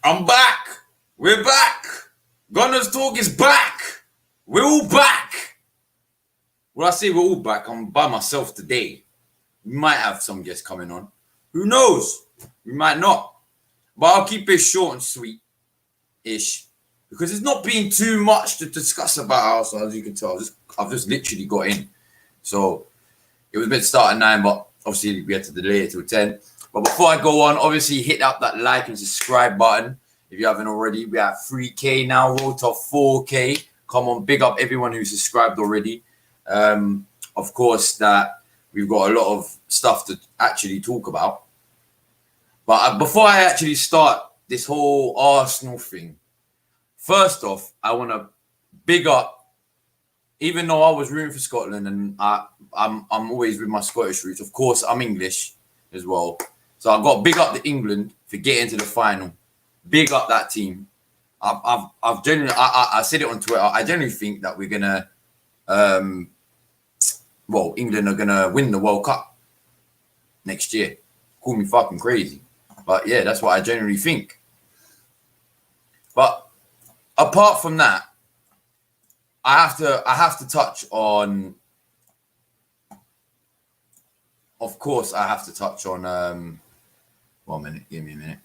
I'm back. We're back. Gunners Talk is back. We're all back. When I say we're all back, I'm by myself today. We might have some guests coming on. Who knows? We might not. But I'll keep it short and sweet-ish. Because it's not been too much to discuss about Arsenal, as you can tell. I've just literally got in. So it was meant to start at 9, but obviously we had to delay it till 10. But before I go on, obviously hit up that like and subscribe button. If you haven't already, we have 3K now, road to 4K. Come on, big up everyone who subscribed already. Of course, that we've got a lot of stuff to actually talk about. But before I actually start this whole Arsenal thing, first off, I want to big up, even though I was rooting for Scotland and I'm always with my Scottish roots. Of course, I'm English as well. So I've got to big up the England for getting to the final. Big up that team. I've genuinely, I said it on Twitter. I genuinely think that we're gonna, England are gonna win the World Cup next year. Call me fucking crazy, but yeah, that's what I genuinely think. But apart from that, I have to touch on. Of course, I have to touch on. 1 minute, give me a minute.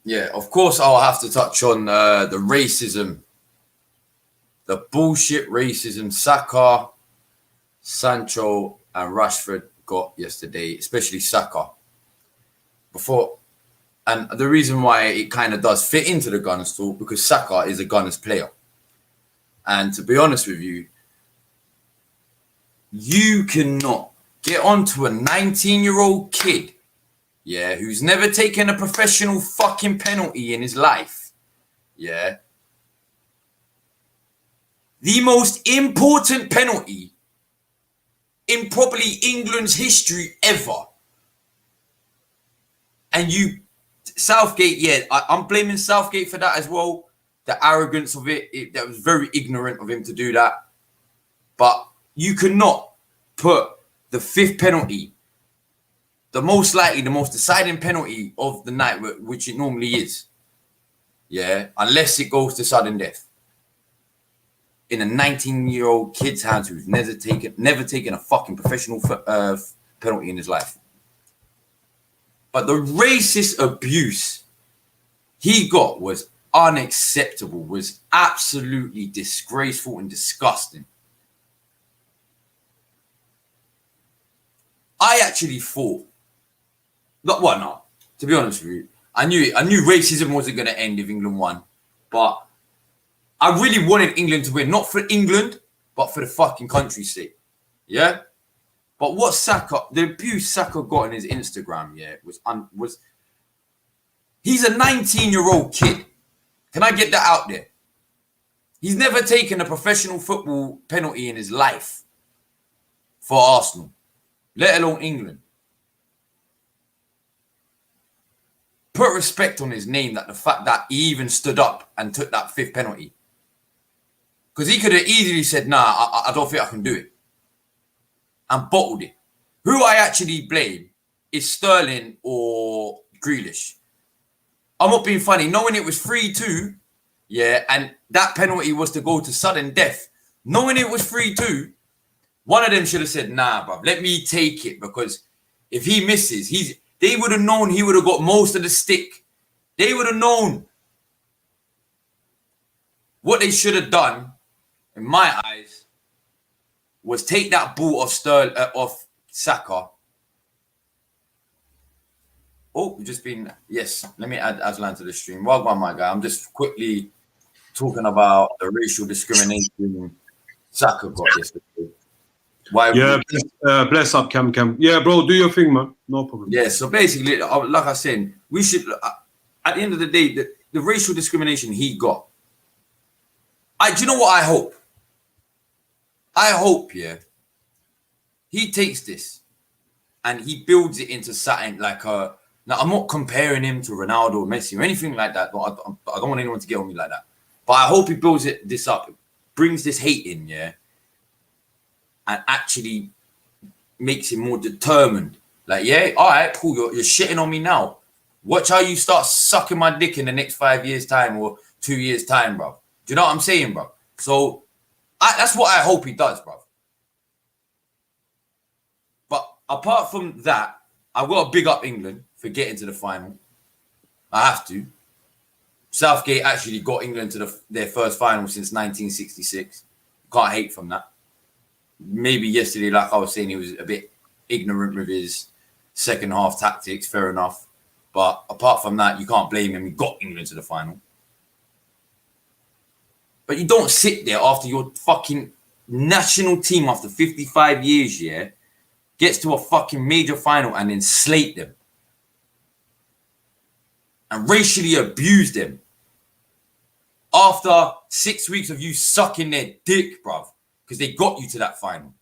Yeah, of course, I'll have to touch on the racism, the bullshit racism Saka, Sancho, and Rashford got yesterday, especially Saka. And the reason why it kind of does fit into the Gunners talk, because Saka is a Gunners player. And to be honest with you, you cannot get onto a 19-year-old kid, yeah, who's never taken a professional fucking penalty in his life, yeah. The most important penalty in probably England's history ever. And Southgate, yeah, I'm blaming Southgate for that as well. The arrogance of it, that was very ignorant of him to do that. But you cannot put the fifth penalty, the most deciding penalty of the night, which it normally is, yeah, unless it goes to sudden death, in a 19-year-old kid's hands who's never taken a fucking professional penalty in his life. But the racist abuse he got was unacceptable, was absolutely disgraceful and disgusting. I actually thought, to be honest with you, I knew racism wasn't going to end if England won, but I really wanted England to win, not for England, but for the fucking country's sake, yeah? But what the abuse Saka got on his Instagram, yeah, was he's a 19-year-old kid. Can I get that out there? He's never taken a professional football penalty in his life for Arsenal, let alone England. Put respect on his name, that the fact that he even stood up and took that fifth penalty. Because he could have easily said, nah, I don't think I can do it. And bottled it. Who I actually blame is Sterling or Grealish. I'm not being funny. Knowing it was 3-2, yeah, and that penalty was to go to sudden death. Knowing it was 3-2, one of them should have said, nah, bruv, let me take it, because if he misses, they would have known he would have got most of the stick. They would have known. What they should have done, in my eyes, was take that ball off Saka. Oh, we've just been, yes, let me add Aslan to the stream. Well done, my guy. I'm just quickly talking about the racial discrimination Saka got yesterday. Bless up, Cam. Yeah, bro, do your thing, man. No problem. Yeah, so basically, like I said, we should, at the end of the day, the racial discrimination he got, do you know what I hope? I hope, yeah, he takes this and he builds it into something like a, now I'm not comparing him to Ronaldo or Messi or anything like that. I don't want anyone to get on me like that. But I hope he builds this up, brings this hate in, yeah, and actually makes him more determined. Like, yeah, all right, cool. You're shitting on me now. Watch how you start sucking my dick in the next 5 years' time or 2 years' time, bro. Do you know what I'm saying, bro? So that's what I hope he does, bro. But apart from that, I've got to big up England for getting to the final. I have to. Southgate actually got England to their first final since 1966. Can't hate from that. Maybe yesterday, like I was saying, he was a bit ignorant with his second half tactics. Fair enough. But apart from that, you can't blame him. He got England to the final. But you don't sit there after your fucking national team after 55 years, yeah, gets to a fucking major final and then slate them. And racially abuse them. After 6 weeks of you sucking their dick, bruv. Because they got you to that final.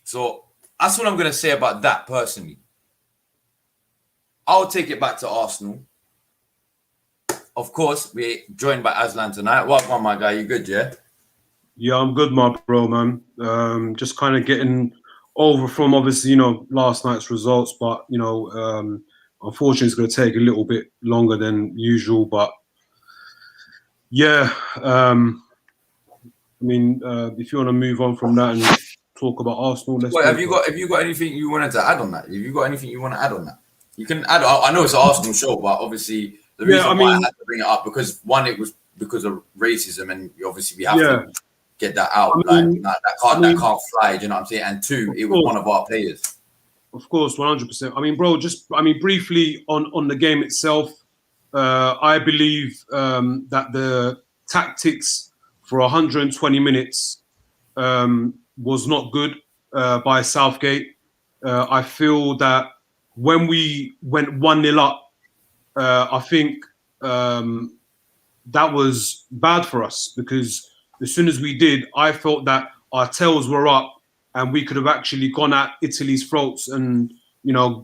So that's what I'm going to say about that personally. I'll take it back to Arsenal. Of course, we're joined by Aslan tonight. Welcome, my guy. You good, yeah? Yeah, I'm good, my bro, man. Just kind of getting over from, obviously, last night's results. But, unfortunately, it's going to take a little bit longer than usual. But, yeah, if you want to move on from that and talk about Arsenal, let's. Have you got anything you wanted to add on that? Have you got anything you want to add on that? You can add. I know it's an Arsenal show, but obviously the reason why I had to bring it up because one, it was because of racism, and obviously we have to get that out. That can't fly. Do you know what I'm saying? And two, it was one of our players. Of course, 100%. Bro, briefly on the game itself, I believe that the tactics for 120 minutes was not good by Southgate. I feel that when we went 1-0 up, I think that was bad for us because as soon as we did, I felt that our tails were up and we could have actually gone at Italy's throats and,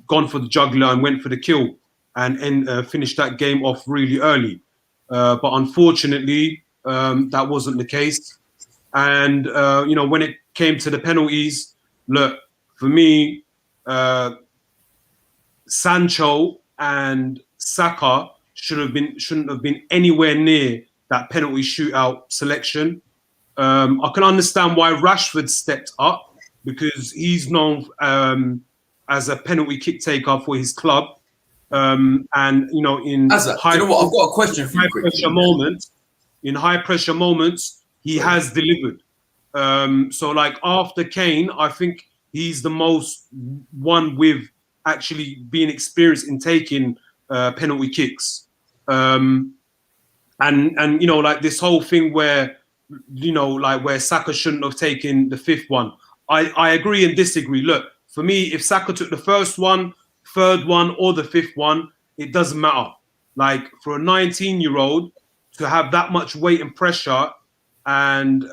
gone for the jugular and went for the kill and finished that game off really early. But unfortunately, that wasn't the case. And, when it came to the penalties, look, for me, Sancho and Saka shouldn't have been anywhere near that penalty shootout selection. I can understand why Rashford stepped up because he's known as a penalty kick taker for his club. And in high, I've got a question for you. In high pressure moments, he has delivered. So like after Kane, I think he's the most one with actually being experienced in taking penalty kicks. And like this whole thing where where Saka shouldn't have taken the fifth one. I agree and disagree. Look, for me, if Saka took the first one, third one, or the fifth one, it doesn't matter. Like for a 19-year-old to have that much weight and pressure and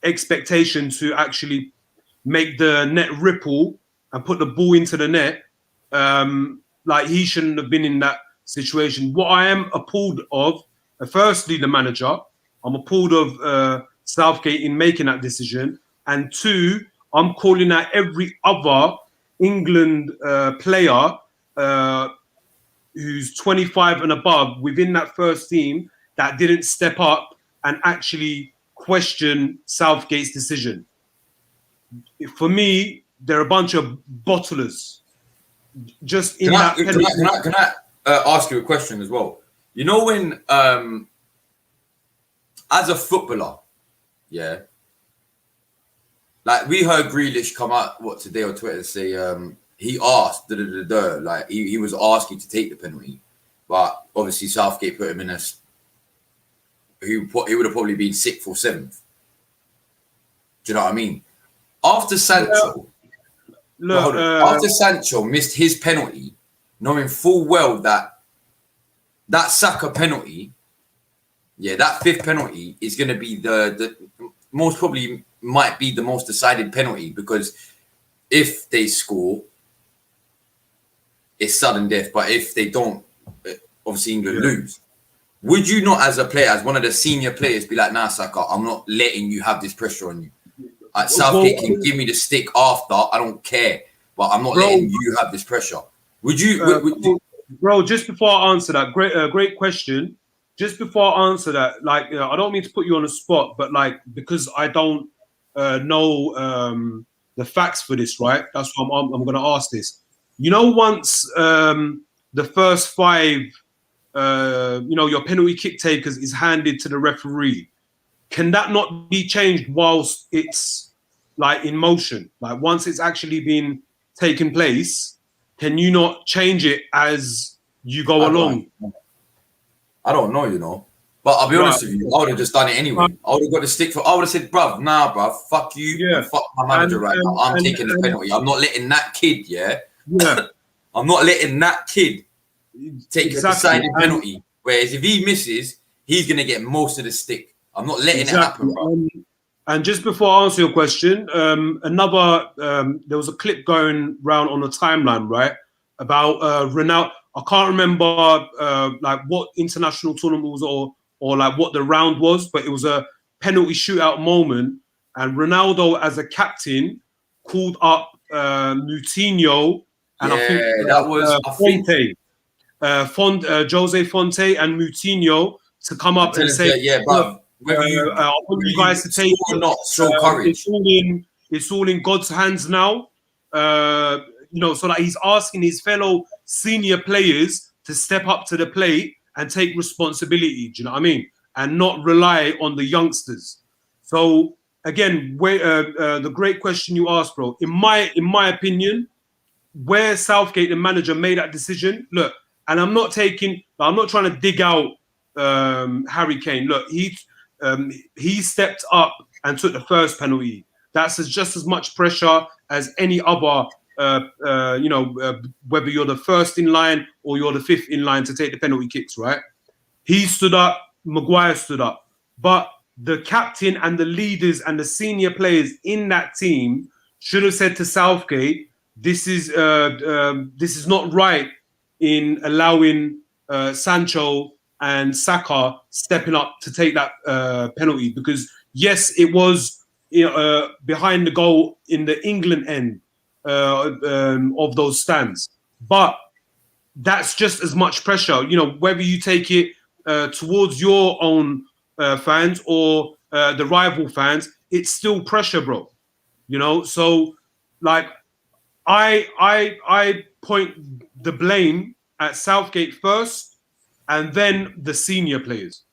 expectation to actually make the net ripple and put the ball into the net, like he shouldn't have been in that situation. What I am appalled of, firstly, the manager. I'm appalled of Southgate in making that decision. And two, I'm calling out every other England player who's 25 and above within that first team that didn't step up and actually question Southgate's decision. For me, they're a bunch of bottlers. Just in that. Can I ask you a question as well? You know when, as a footballer, yeah, like we heard Grealish come out today on Twitter and say he asked like he was asking to take the penalty, but obviously Southgate put him in a. He would have probably been 6th or 7th. Do you know what I mean? After Sancho, after Sancho missed his penalty, knowing full well that Saka penalty, that fifth penalty is going to be the most probably might be the most decided penalty because if they score, it's sudden death. But if they don't, obviously England lose. would you not, as a player, as one of the senior players, be like, nah, Saka, I'm not letting you have this pressure on you. Southgate can give me the stick after, I don't care, but I'm not letting you have this pressure. Would you? Bro, just before I answer that, great question. Just before I answer that, like, I don't mean to put you on the spot, but like, because I don't know the facts for this, right? That's why I'm going to ask this. You know, once the first 5, your penalty kick takers is handed to the referee, can that not be changed whilst it's like in motion? Like once it's actually been taken place, can you not change it as you go along? I don't know, you know. But I'll be honest with you, I would have just done it anyway. I would have got the stick for. I would have said, bruv, nah, bruv, fuck you, and fuck my manager now. I'm taking the penalty. I'm not letting that kid, I'm not letting that kid take a decided penalty. Whereas if he misses, he's gonna get most of the stick. I'm not letting it happen, bro. And just before I answer your question, there was a clip going around on the timeline, right, about Ronaldo. I can't remember like what international tournament was or like what the round was, but it was a penalty shootout moment, and Ronaldo as a captain called up Moutinho and I think that was Jose Fonte and Moutinho to come up and say, but I want you guys to take it. Not show courage. It's all in God's hands now. So that he's asking his fellow senior players to step up to the plate and take responsibility. Do you know what I mean? And not rely on the youngsters. So again, the great question you asked, bro. In my opinion, where Southgate, the manager, made that decision. Look, and I'm not trying to dig out Harry Kane. Look, he stepped up and took the first penalty. That's just as much pressure as any other, whether you're the first in line or you're the 5th in line to take the penalty kicks, right? He stood up, Maguire stood up. But the captain and the leaders and the senior players in that team should have said to Southgate, this is not right in allowing Sancho and Saka stepping up to take that penalty, because yes, it was behind the goal in the England end of those stands, but that's just as much pressure. You know, whether you take it towards your own fans or the rival fans, it's still pressure, bro. You know, so like I point the blame at Southgate first, and then the senior players.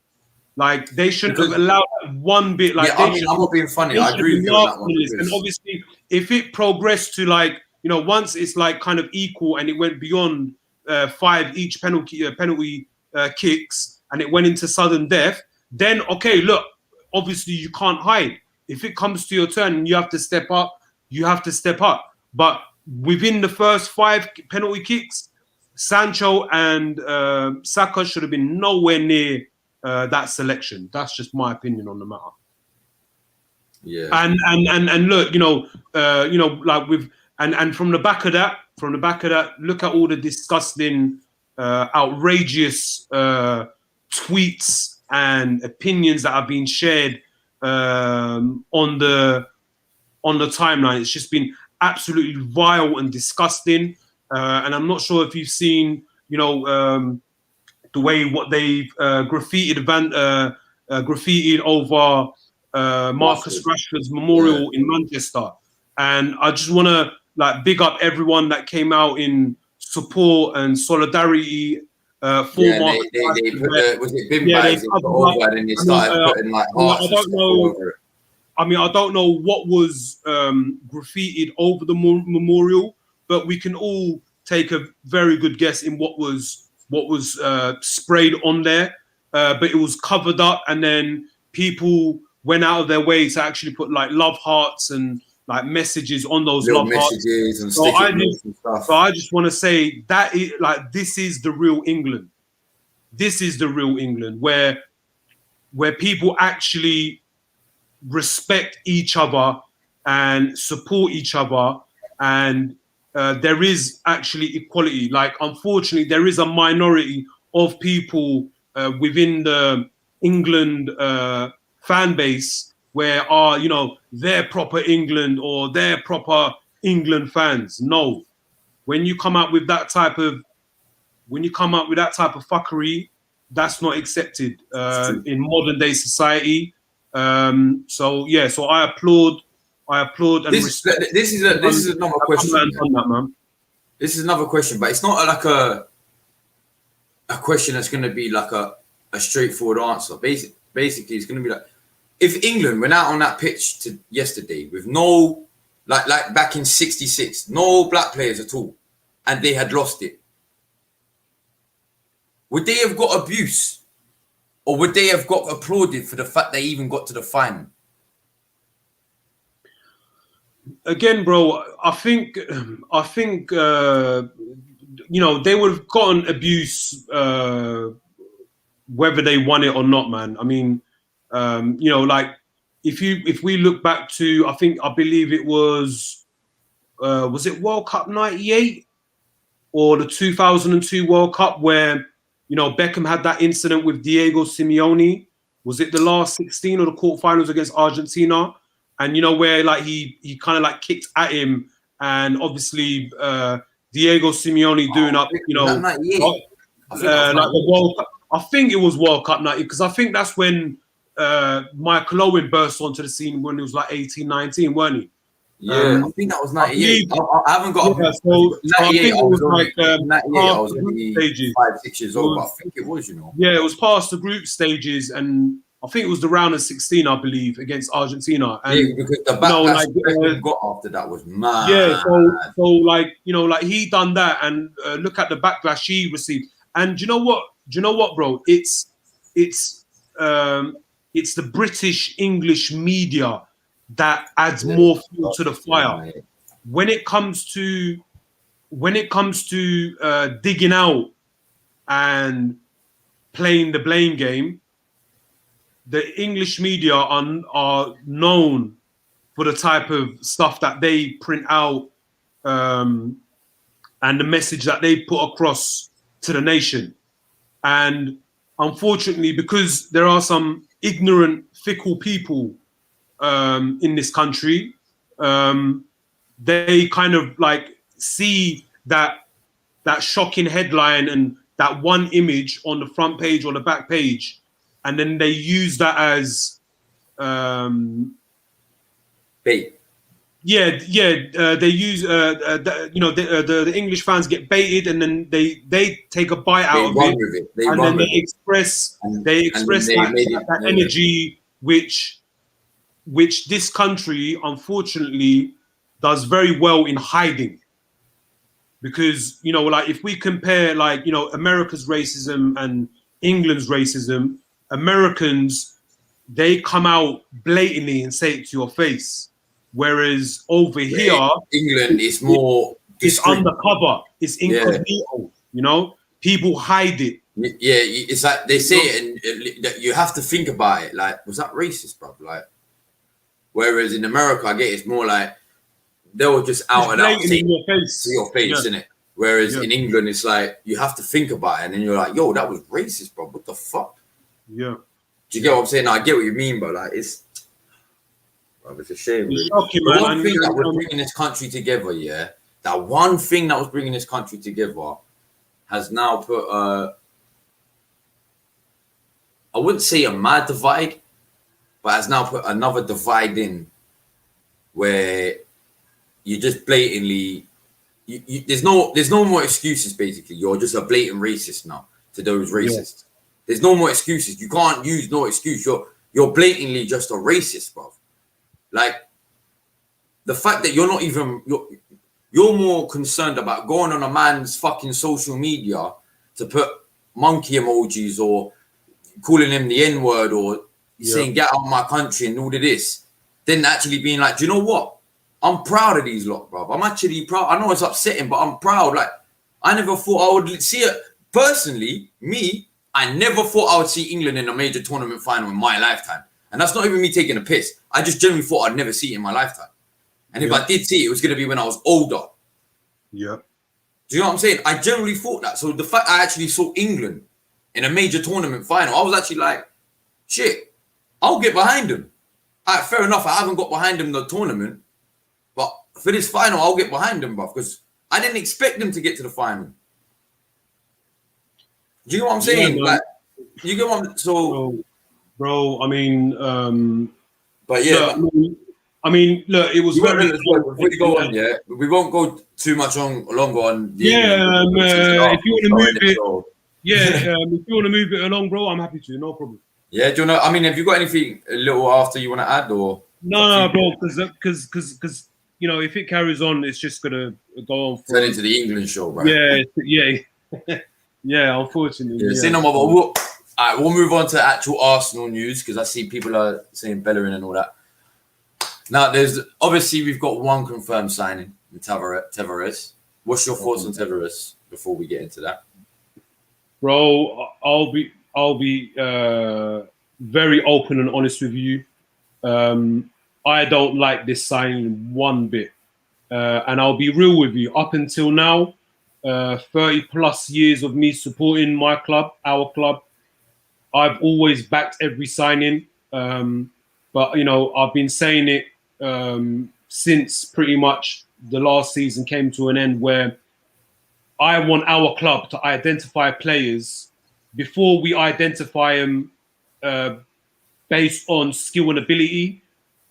Like they shouldn't have allowed that one bit. Like I'm not being funny. I agree with you on that one. And obviously, if it progressed to like, once it's like kind of equal and it went beyond 5 each penalty kicks and it went into sudden death, then okay, look, obviously you can't hide. If it comes to your turn and you have to step up, you have to step up. But within the first 5 penalty kicks, Sancho and Saka should have been nowhere near that selection. That's just my opinion on the matter. Yeah. And look, like with and from the back of that, look at all the disgusting, outrageous tweets and opinions that have been shared on the timeline. It's just been absolutely vile and disgusting. And I'm not sure if you've seen, the way what they've graffitied over Marcus Rashford's memorial in Manchester. And I just want to big up everyone that came out in support and solidarity for Marcus Rashford. Was it Bimba over and they started putting hearts over it? I mean, I don't know what was graffitied over the memorial, but we can all take a very good guess in what was sprayed on there. But it was covered up, and then people went out of their way to actually put love hearts and messages on those little love messages hearts. And stuff. So I just want to say that this is the real England. This is the real England where people actually respect each other and support each other, and there is actually equality. Unfortunately, there is a minority of people within the England fan base where they're proper England or they're proper England fans. No, when you come out with that type of fuckery, that's not accepted in modern day society. So I applaud and respect. This is another question. Man. This is another question, but it's not like a question that's going to be like a straightforward answer. Basically, it's going to be like, if England went out on that pitch yesterday with no, like back in '66, no black players at all, and they had lost it, would they have got abuse, or would they have got applauded for the fact they even got to the final? Again, bro, I think they would have gotten abuse whether they won it or not, man. I mean, like if we look back to, I believe it was it World Cup '98 or the 2002 World Cup where Beckham had that incident with Diego Simeone. Was it the last 16 or the quarterfinals against Argentina? And where like he kind of like kicked at him, and obviously Diego Simeone doing up, like the World Cup. I think it was World Cup '90 because I think that's when Michael Owen burst onto the scene when he was like 18, 19, weren't he? Yeah, I think that was '98. I haven't got. Yeah, so '98. I was like '98. I was only 5-6 years old, but I think it was, Yeah, it was past the group stages, and I think it was the round of 16, I believe, against Argentina. And, yeah, because the backlash got after that was mad. Yeah, so like he done that, and look at the backlash he received. And do you know what, bro? It's the British English media that adds more fuel to the fire. When it comes to digging out and playing the blame game, the English media are known for the type of stuff that they print out and the message that they put across to the nation. And unfortunately, because there are some ignorant, fickle people in this country, they kind of like see that shocking headline and that one image on the front page or the back page, and then they use that as bait. They use the English fans get baited, and then they take a bite out of it, and then they express that energy which this country unfortunately does very well in hiding. Because like if we compare America's racism and England's racism, Americans, they come out blatantly and say it to your face. Whereas over here, England is more... It's undercover. It's incognito, People hide it. Yeah, it's like they say it and you have to think about it. Like, was that racist, bro? Like, whereas in America, I get it's more like they'll just out and out say to your face, innit? Whereas in England, it's like you have to think about it, and then you're like, yo, that was racist, bro. What the fuck? Yeah. Do you get what I'm saying? No, I get what you mean, but like it's a shame. Really. Shocking, the man. one thing that was bringing this country together, that one thing that was bringing this country together has now put I wouldn't say a mad divide, but has now put another divide in where you just blatantly there's no more excuses. Basically, you're just a blatant racist now to those racists. Yeah. There's no more excuses. You can't use no excuse. You're blatantly just a racist, bro. Like the fact that you're not even you're more concerned about going on a man's fucking social media to put monkey emojis or calling him the N-word or saying get out of my country and all of this, than actually being like, do you know what? I'm proud of these lot, bro. I'm actually proud. I know it's upsetting, but I'm proud. Like, I never thought I would see it. Personally, I never thought I would see England in a major tournament final in my lifetime. And that's not even me taking a piss. I just genuinely thought I'd never see it in my lifetime. And if I did see it, it was going to be when I was older. Yeah. Do you know what I'm saying? I generally thought that. So the fact I actually saw England in a major tournament final, I was actually like, shit, I'll get behind him. All right, fair enough, I haven't got behind him in the tournament, but for this final, I'll get behind him, bruv, because I didn't expect them to get to the final. Do you know what I'm saying? Yeah, like, you get what I'm so, bro. I mean, but yeah. look, I mean, look, it was very. Before you go on, yeah, we won't go too much longer on. The if you want to move it, so. if you want to move it along, bro, I'm happy to. No problem. Yeah, do you know? I mean, have you got anything a little after you want to add, or no, bro? Because you know, if it carries on, it's just gonna go on. Turn into the England show, bro. Yeah. Yeah, unfortunately. Yeah, say no more. All right, we'll move on to actual Arsenal news because I see people are saying Bellerin and all that. Now, obviously we've got one confirmed signing in Tavares. What's your thoughts on Tavares before we get into that? Bro, I'll be very open and honest with you. I don't like this signing one bit, and I'll be real with you. Up until now, 30 plus years of me supporting my club, our club, I've always backed every signing. But you know, I've been saying it since pretty much the last season came to an end, where I want our club to identify players before we identify them based on skill and ability.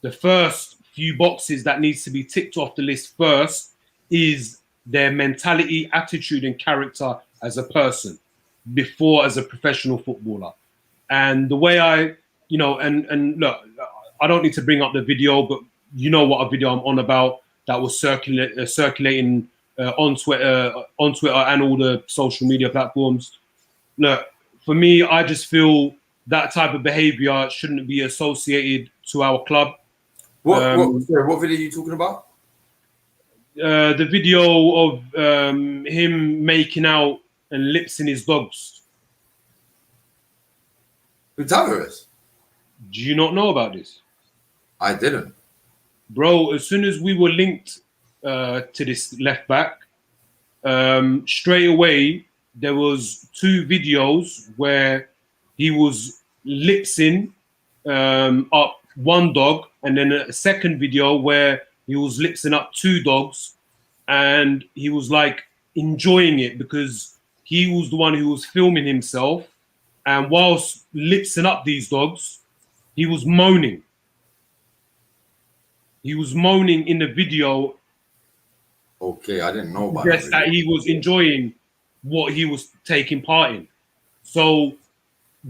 The first few boxes that needs to be ticked off the list first is their mentality, attitude, and character as a person before as a professional footballer. And the way and look, I don't need to bring up the video, but you know what a video I'm on about that was circulating on Twitter and all the social media platforms. Look, for me, I just feel that type of behavior shouldn't be associated to our club. What video are you talking about? The video of him making out and lipsing his dogs. With Tavares? Do you not know about this? I didn't. Bro, as soon as we were linked to this left back, straight away there was 2 videos where he was lipsing up one dog, and then a second video where he was lipsing up 2 dogs, and he was like enjoying it because he was the one who was filming himself, and whilst lipsing up these dogs, he was moaning. He was moaning in the video. Okay, I didn't know about that. That he was enjoying what he was taking part in. So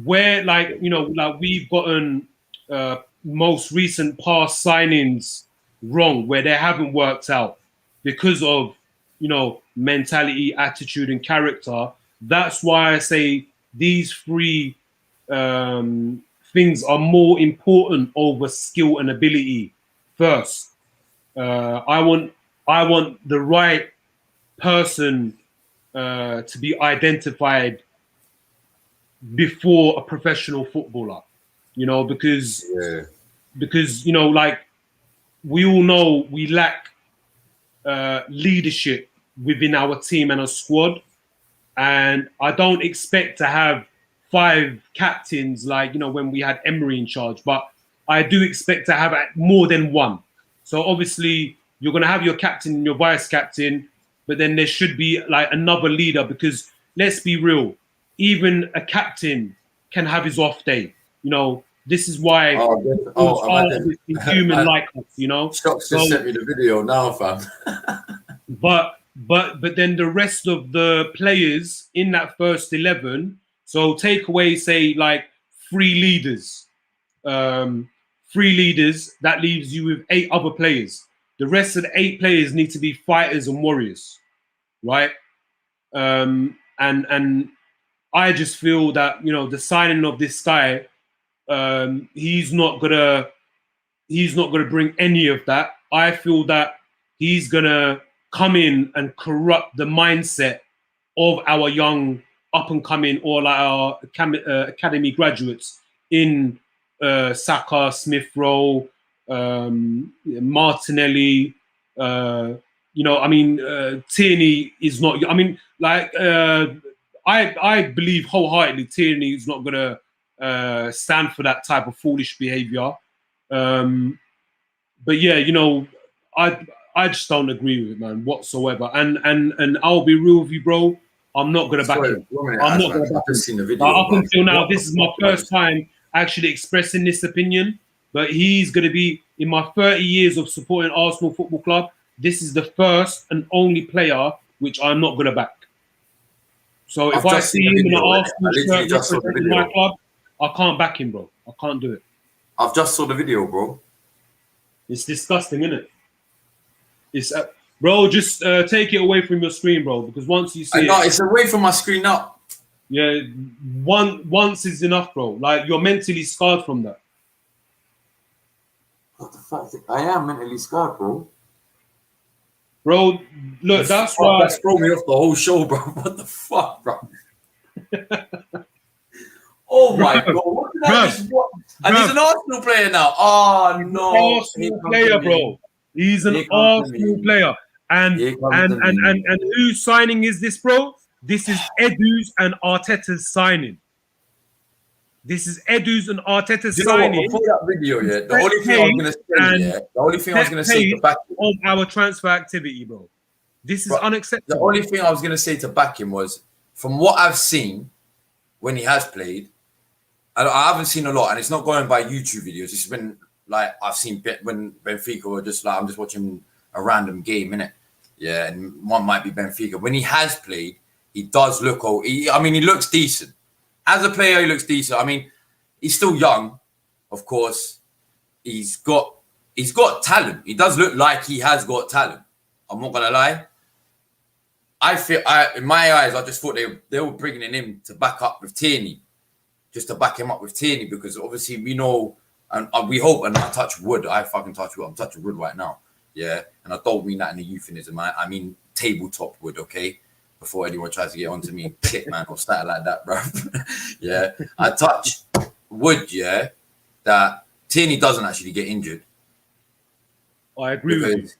where, like, you know, like we've gotten most recent past signings wrong, where they haven't worked out because of, you know, mentality, attitude, and character. That's why I say these 3 things are more important over skill and ability first. I want the right person to be identified before a professional footballer, you know, because you know, like we all know we lack leadership within our team and our squad, and I don't expect to have 5 captains like, you know, when we had Emery in charge, but I do expect to have more than 1. So obviously you're going to have your captain and your vice captain, but then there should be like another leader, because let's be real, even a captain can have his off day. You know, this is why human like us, you know. Shots just sent me the video now, fam. But then the rest of the players in that first 11, so take away, say, like 3 leaders. 3 leaders, that leaves you with 8 other players. The rest of the 8 players need to be fighters and warriors, right? And I just feel that, you know, the signing of this guy, he's not gonna bring any of that. I feel that he's gonna come in and corrupt the mindset of our young up and coming, or like our academy graduates in Saka, Smith Rowe, Martinelli. You know, I mean, Tierney is not. I mean, like I believe wholeheartedly Tierney is not gonna stand for that type of foolish behaviour. But yeah, you know, I just don't agree with it, man, whatsoever. And I'll be real with you, bro. I'm not gonna back him. I'm not gonna back him. I've just seen the video. Up until now, this is my first time actually expressing this opinion. But he's gonna be in my 30 years of supporting Arsenal Football Club. This is the first and only player which I'm not gonna back. So if I see him in an Arsenal shirt representing my club, I can't back him, bro. I can't do it. I've just saw the video, bro. It's disgusting, isn't it? It's bro. Just take it away from your screen, bro. Because once you see it, it's away from my screen now. Yeah, once is enough, bro. Like you're mentally scarred from that. What the fuck? I am mentally scarred, bro. Bro, look, that's why that's thrown me off the whole show, bro. What the fuck, bro? Oh my god! What did I just watch? And he's an Arsenal player now. Oh no! Arsenal player, bro. He's an Arsenal player. And whose signing is this, bro? This is Edu's and Arteta's signing. This is Edu's and Arteta's signing. Before that video, yeah. The only thing I was gonna say, to back him of our transfer activity, bro. This is unacceptable. The only thing I was gonna say to back him was, from what I've seen when he has played, I haven't seen a lot, and it's not going by YouTube videos. It's been like I've seen when Benfica were just like I'm just watching a random game, innit? Yeah, and one might be Benfica. When he has played, he does look old. He looks decent. As a player, he looks decent. I mean, he's still young, of course. He's got talent. He does look like he has got talent. I'm not gonna lie. In my eyes, I just thought they were bringing him to back up with Tierney. Just to back him up with Tierney, because obviously we know and we hope, and I touch wood. I fucking touch wood. I'm touching wood right now. Yeah, and I don't mean that in a euphemism. I mean tabletop wood, okay? Before anyone tries to get onto me, shit, man, or something like that, bro. Yeah, I touch wood, yeah, that Tierney doesn't actually get injured. I agree with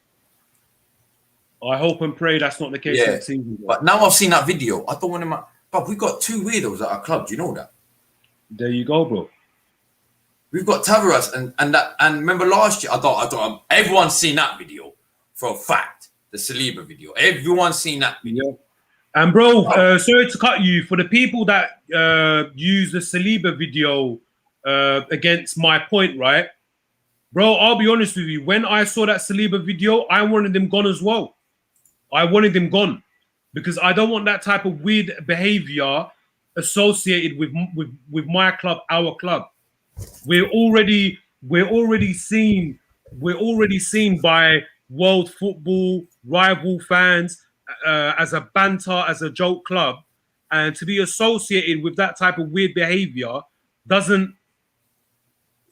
you. I hope and pray that's not the case. Yeah, but now I've seen that video. I don't want him. But we got two weirdos at our club. Do you know that? There you go, bro. We've got Tavares and remember last year. I thought everyone's seen that video for a fact. The Saliba video. Everyone's seen that video. Yeah. And bro, sorry to cut you. For the people that use the Saliba video against my point, right? Bro, I'll be honest with you. When I saw that Saliba video, I wanted him gone as well. I wanted him gone because I don't want that type of weird behavior associated with my club, our club. We're already seen by world football rival fans as a banter, as a joke club, and to be associated with that type of weird behavior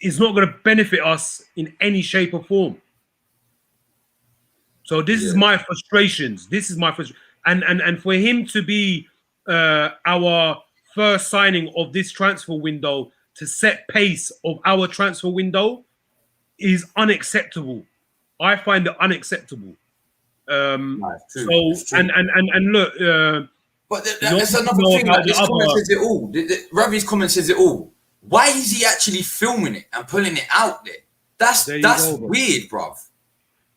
is not going to benefit us in any shape or form. So this is my frustrations. This is my frustration, and for him to be our first signing of this transfer window to set pace of our transfer window is unacceptable. I find it unacceptable. And look, but that's another thing. Like, this comment says it all. Ravi's comment says it all. Why is he actually filming it and pulling it out there? That's weird, bruv.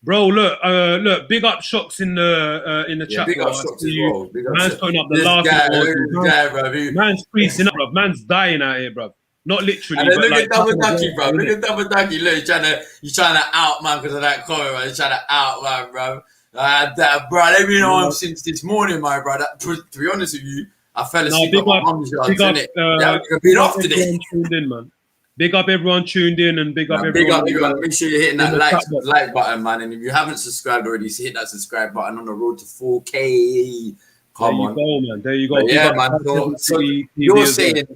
Bro, look, big up Shocks in the chat. Big up Shocks as well. Man's putting up the last guy, man's freezing up, bruv. Man's dying out here, bruv. Not literally. And then look at Double Ducky, bro. Look at Double Ducky. Look, he's trying to out man because of that comment, bro. He's trying to out man, bro. Bro, they've been on since this morning, my brother. To be honest with you, I fell asleep at my mum's yard, innit? Been off today. Tuned in, man. Big up everyone tuned in and big up everyone. Big up. Make sure you're hitting that like button, man. And if you haven't subscribed already, hit that subscribe button on the road to 4K. Come on. There you go, man. There you go. But yeah, man. So you're saying,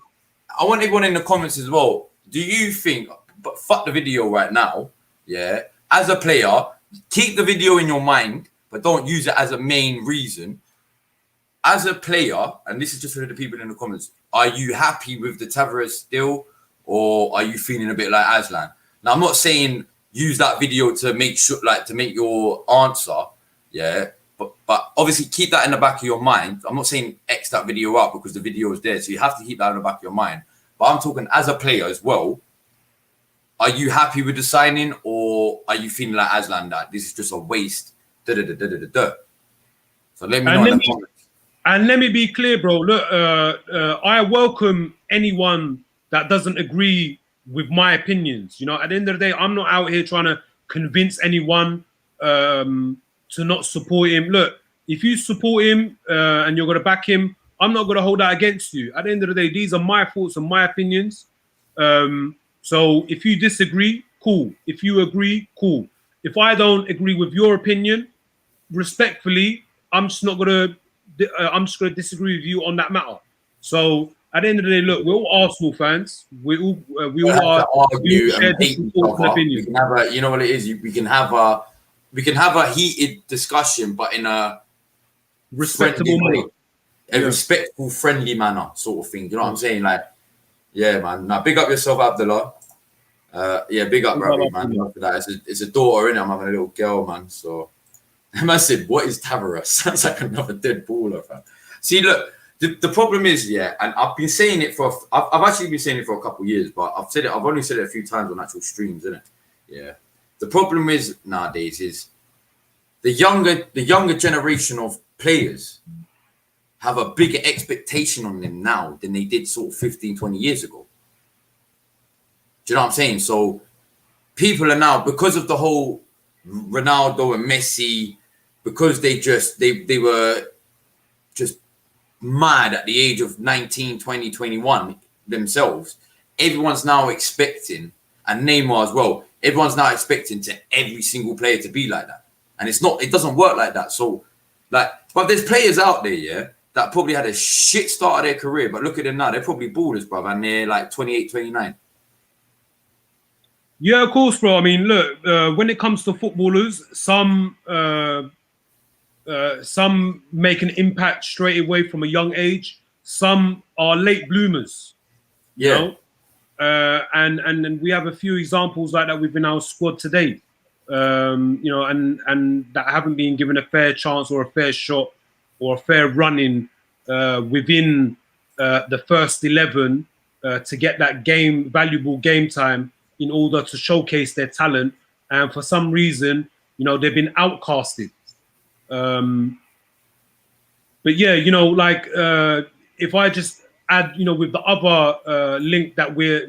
I want everyone in the comments as well. Do you think, but fuck the video right now, yeah, as a player, keep the video in your mind, but don't use it as a main reason. As a player, and this is just for the people in the comments, are you happy with the Tavares deal, or are you feeling a bit like Aslan? Now, I'm not saying use that video to make sure, like, to make your answer, yeah, But obviously keep that in the back of your mind. I'm not saying X that video up because the video is there, so you have to keep that in the back of your mind. But I'm talking as a player as well. Are you happy with the signing, or are you feeling like Aslan that this is just a waste? So let me know in the comments. And let me be clear, bro. Look, I welcome anyone that doesn't agree with my opinions. You know, at the end of the day, I'm not out here trying to convince anyone to not support him. Look, if you support him and you're going to back him, I'm not going to hold that against you. At the end of the day, these are my thoughts and my opinions. So if you disagree, cool. If you agree, cool. If I don't agree with your opinion, respectfully, I'm just going to disagree with you on that matter. So at the end of the day, look, we're all Arsenal fans. We all argue and hate each other. We can have a, you know what it is. We can have a heated discussion, but in a respectable way, respectful, friendly manner, sort of thing. You know what I'm saying? Like, yeah, man. Now, big up yourself, Abdullah. Yeah, big up, Ravi, man. After that, it's a daughter, innit? I'm having a little girl, man. So, I said, what is Tavares? Sounds like another dead baller, fam. See, look, the problem is, yeah, and I've been saying it for, I've actually been saying it for a couple of years, but I've only said it a few times on actual streams, innit? Yeah. The problem is nowadays is the younger generation of players have a bigger expectation on them now than they did sort of 15, 20 years ago. Do you know what I'm saying? So people are now, because of the whole Ronaldo and Messi, because they were just mad at the age of 19, 20, 21 themselves, everyone's now expecting, and Neymar as well, everyone's now expecting to every single player to be like that. And it doesn't work like that. So, like, but there's players out there, yeah, that probably had a shit start of their career, but look at them now, they're probably ballers, bro, and they're like 28, 29. Yeah, of course, bro. I mean, look, when it comes to footballers, some make an impact straight away from a young age. Some are late bloomers. Yeah. You know? And we have a few examples like that within our squad today. You know, and that haven't been given a fair chance or a fair shot or a fair run-in within the first 11 to get that valuable game time in order to showcase their talent. And for some reason, you know, they've been outcasted. But yeah, you know, like if I just add, you know, with the other link that we've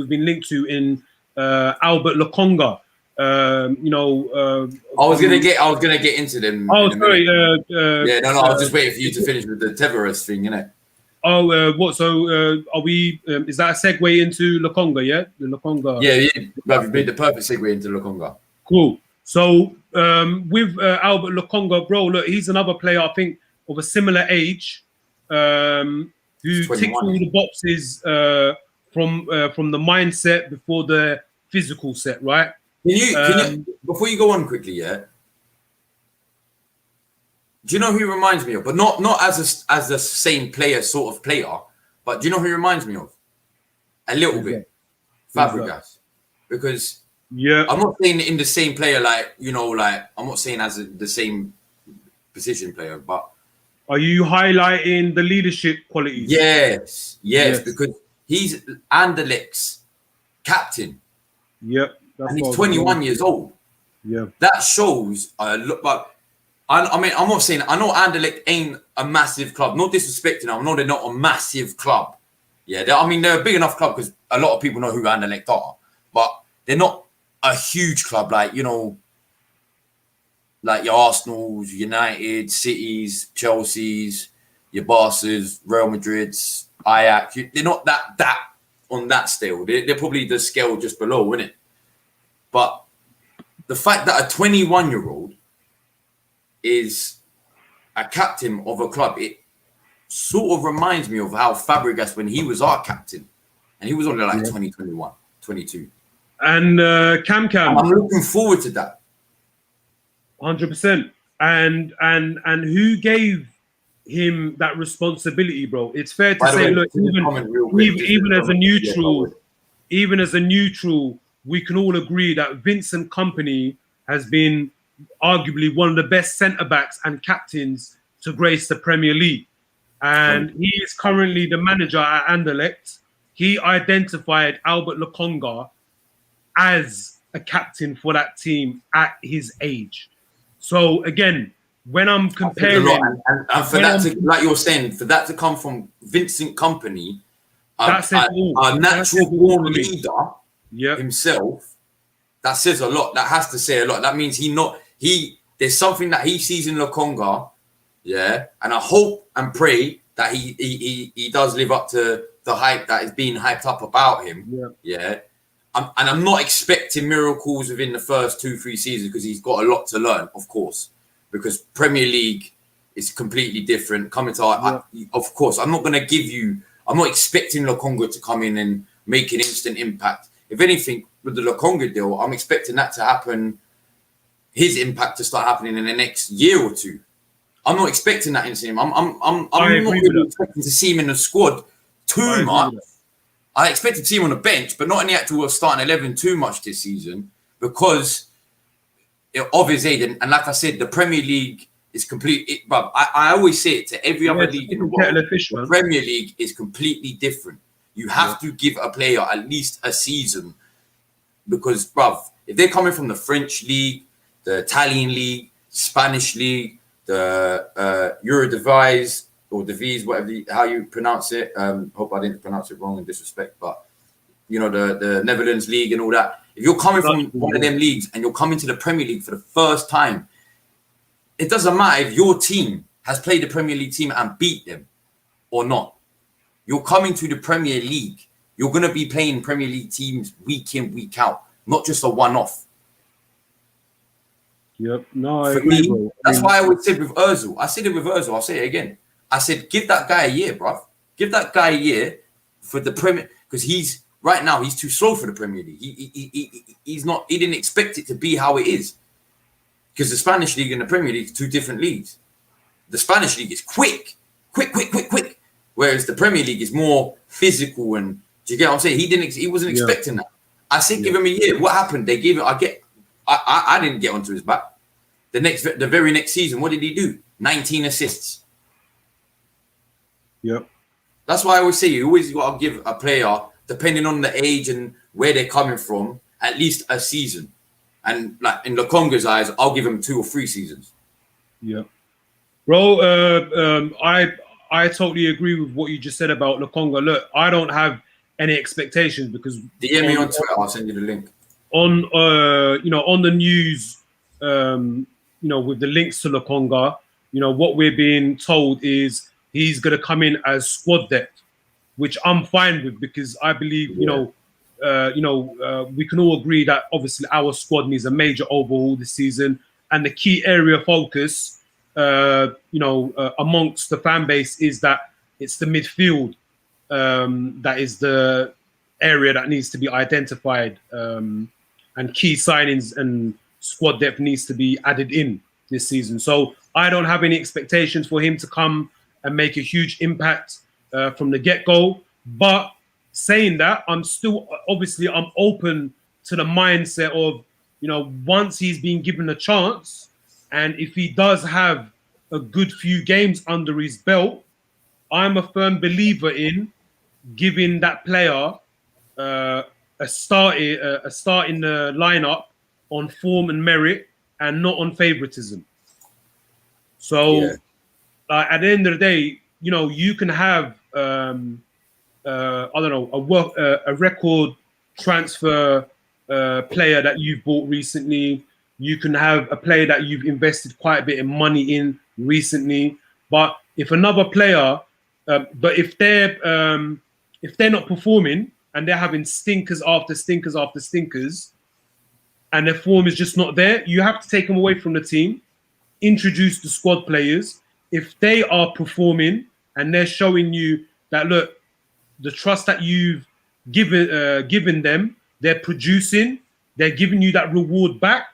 been linked to in Albert Lokonga, you know, I was gonna get into them. Oh, sorry. Yeah, no, I was just waiting for you to finish with the Tavares thing, innit? Oh, what? So, are we? Is that a segue into Lokonga? Yeah, the Lokonga. Yeah, you've made the perfect segue into Lokonga. Cool. So, with Albert Lokonga, bro, look, he's another player I think of a similar age, who ticks all the boxes from the mindset before the physical set, right? Can you before you go on quickly, yeah? Do you know who he reminds me of? But not as the same player, sort of player. But do you know who he reminds me of? A little bit, Fabregas, because I'm not saying in the same player, like, you know, like I'm not saying as the same position player, but are you highlighting the leadership qualities? Yes, because he's Anderlecht's captain. Yep. And he's 21 years old. Yeah. That shows look, but I mean, I'm not saying, I know Anderlecht ain't a massive club. Not disrespecting them. I know they're not a massive club. Yeah, I mean, they're a big enough club because a lot of people know who Anderlecht are. But they're not a huge club like, you know, like your Arsenals, United, Cities, Chelsea's, your Barca's, Real Madrid's, Ajax. They're not that on that scale. They're probably the scale just below, isn't it? But the fact that a 21-year-old is a captain of a club, it sort of reminds me of how Fabregas, when he was our captain, and he was only like 20, 21, 22. And Cam. I'm looking forward to that. 100%. And who gave him that responsibility, bro? It's fair to say, look, even as a neutral, we can all agree that Vincent Kompany has been arguably one of the best centre backs and captains to grace the Premier League. And he is currently the manager at Anderlecht. He identified Albert Lokonga as a captain for that team at his age. So again, when I'm comparing, and for that to, like you're saying, for that to come from Vincent Kompany, a natural born leader himself, that says a lot. That has to say a lot. That means there's something that he sees in Lokonga, yeah. And I hope and pray that he does live up to the hype that is being hyped up about him, yeah. And I'm not expecting miracles within the first 2-3 seasons because he's got a lot to learn, of course, because Premier League is completely different. Coming to of course, I'm not expecting Lokonga to come in and make an instant impact. If anything, with the Lokonga deal, I'm expecting that to happen, his impact to start happening in the next year or two. I'm not expecting that in him. I'm not really expecting to see him in the squad too much. I expected to see him on the bench, but not in the actual starting 11 too much this season because of his age. And like I said, the Premier League is complete. But I always say it to every other league in the world. The Premier League is completely different. You have to give a player at least a season because, bruv, if they're coming from the French league, the Italian league, Spanish league, the Eurodivise, or Devise, whatever how you pronounce it. Hope I didn't pronounce it wrong in disrespect, but you know the Netherlands league and all that. If you're coming from one of them leagues and you're coming to the Premier League for the first time, it doesn't matter if your team has played the Premier League team and beat them or not. You're coming to the Premier League. You're going to be playing Premier League teams week in, week out, not just a one-off. Yep. No, I agree, bro. That's why I would say with Ozil. I said it with Ozil. I'll say it again. I said, give that guy a year, bruv. Give that guy a year for the Premier, because he's right now he's too slow for the Premier League. He's not. He didn't expect it to be how it is, because the Spanish league and the Premier League are two different leagues. The Spanish league is quick, whereas the Premier League is more physical. And do you get what I'm saying? He wasn't expecting that. I said, give him a year. What happened? They gave it. I didn't get onto his back. The very next season, what did he do? 19 assists. Yep. That's why I always say you always got to give a player, depending on the age and where they're coming from, at least a season. And like in Lokonga's eyes, I'll give him 2 or 3 seasons. Yeah, bro. I totally agree with what you just said about Lokonga. Look, I don't have any expectations because DM me on Twitter. I'll send you the link. On on the news, with the links to Lokonga, what we're being told is he's going to come in as squad depth, which I'm fine with because I believe, we can all agree that obviously our squad needs a major overhaul this season. And the key area of focus, amongst the fan base is that it's the midfield that is the area that needs to be identified, and key signings and squad depth needs to be added in this season. So I don't have any expectations for him to come and make a huge impact from the get-go. But saying that, I'm open to the mindset of, once he's been given a chance, and if he does have a good few games under his belt, I'm a firm believer in giving that player a start in the lineup on form and merit and not on favoritism. So at the end of the day, you can have a record transfer player that you've bought recently. You can have a player that you've invested quite a bit of money in recently. But if another player, if they're not performing and they're having stinkers after stinkers after stinkers, and their form is just not there, you have to take them away from the team, introduce the squad players. If they are performing and they're showing you that, look, the trust that you've given them, they're producing, they're giving you that reward back,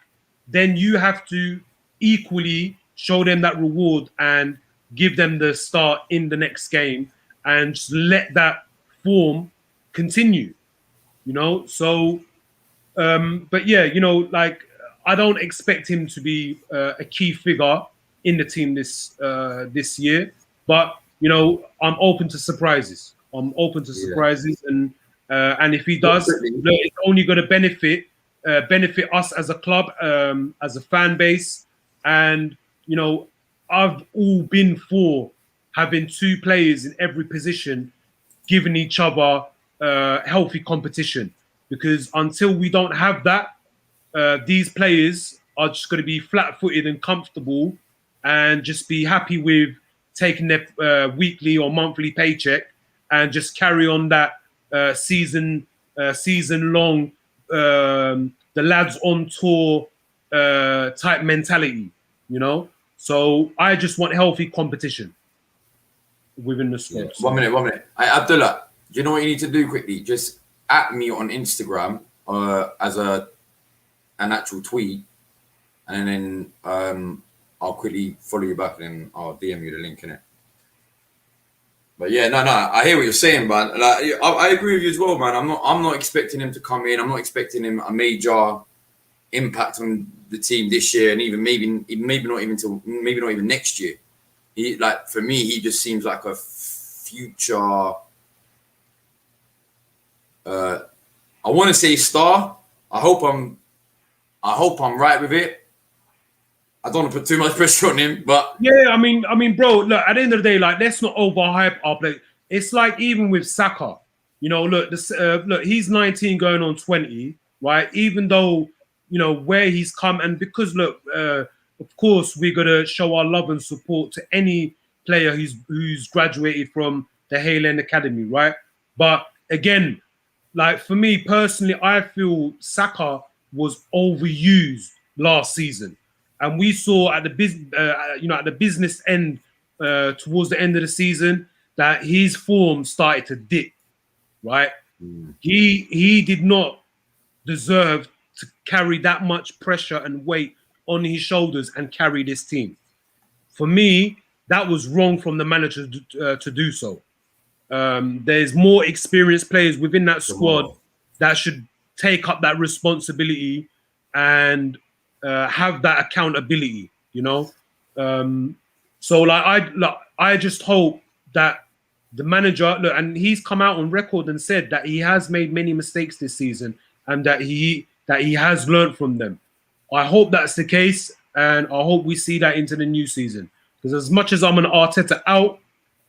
then you have to equally show them that reward and give them the start in the next game and just let that form continue, So, but yeah, I don't expect him to be a key figure in the team this year. But you know, I'm open to surprises. I'm open to Yeah. surprises, and if he does, it's only going to benefit us as a club, as a fan base, and you know, I've all been for having two players in every position, giving each other healthy competition. Because until we don't have that, these players are just going to be flat-footed and comfortable, and just be happy with taking their weekly or monthly paycheck and just carry on that season long the lads on tour type mentality, you know. So I just want healthy competition within the squad. Yeah. 1 minute, 1 minute. Hey, Abdullah, do you know what you need to do quickly? Just at me on Instagram as an actual tweet, and then I'll quickly follow you back, and then I'll DM you the link in it. But yeah, no, I hear what you're saying, man. Like, I agree with you as well, man. I'm not expecting him to come in. I'm not expecting him a major impact on the team this year, and even maybe not even next year. He, like, for me, he just seems like a future. I want to say star. I hope I'm right with it. I don't want to put too much pressure on him, but yeah, I mean, bro, look, at the end of the day, like, let's not overhype our play. It's like even with Saka, you know, look, look, he's 19 going on 20, right? Even though, you know, where he's come, and because look, of course, we're gonna show our love and support to any player who's graduated from the Hale End Academy, right? But again, like, for me personally, I feel Saka was overused last season, and we saw at the business end, towards the end of the season, that his form started to dip. Right, he did not deserve to carry that much pressure and weight on his shoulders and carry this team. For me, that was wrong from the manager to do so. There's more experienced players within that squad that should take up that responsibility and have that accountability, you know. So I just hope that the manager, look, and he's come out on record and said that he has made many mistakes this season and that he has learned from them. I hope that's the case, and I hope we see that into the new season. Because as much as I'm an Arteta out,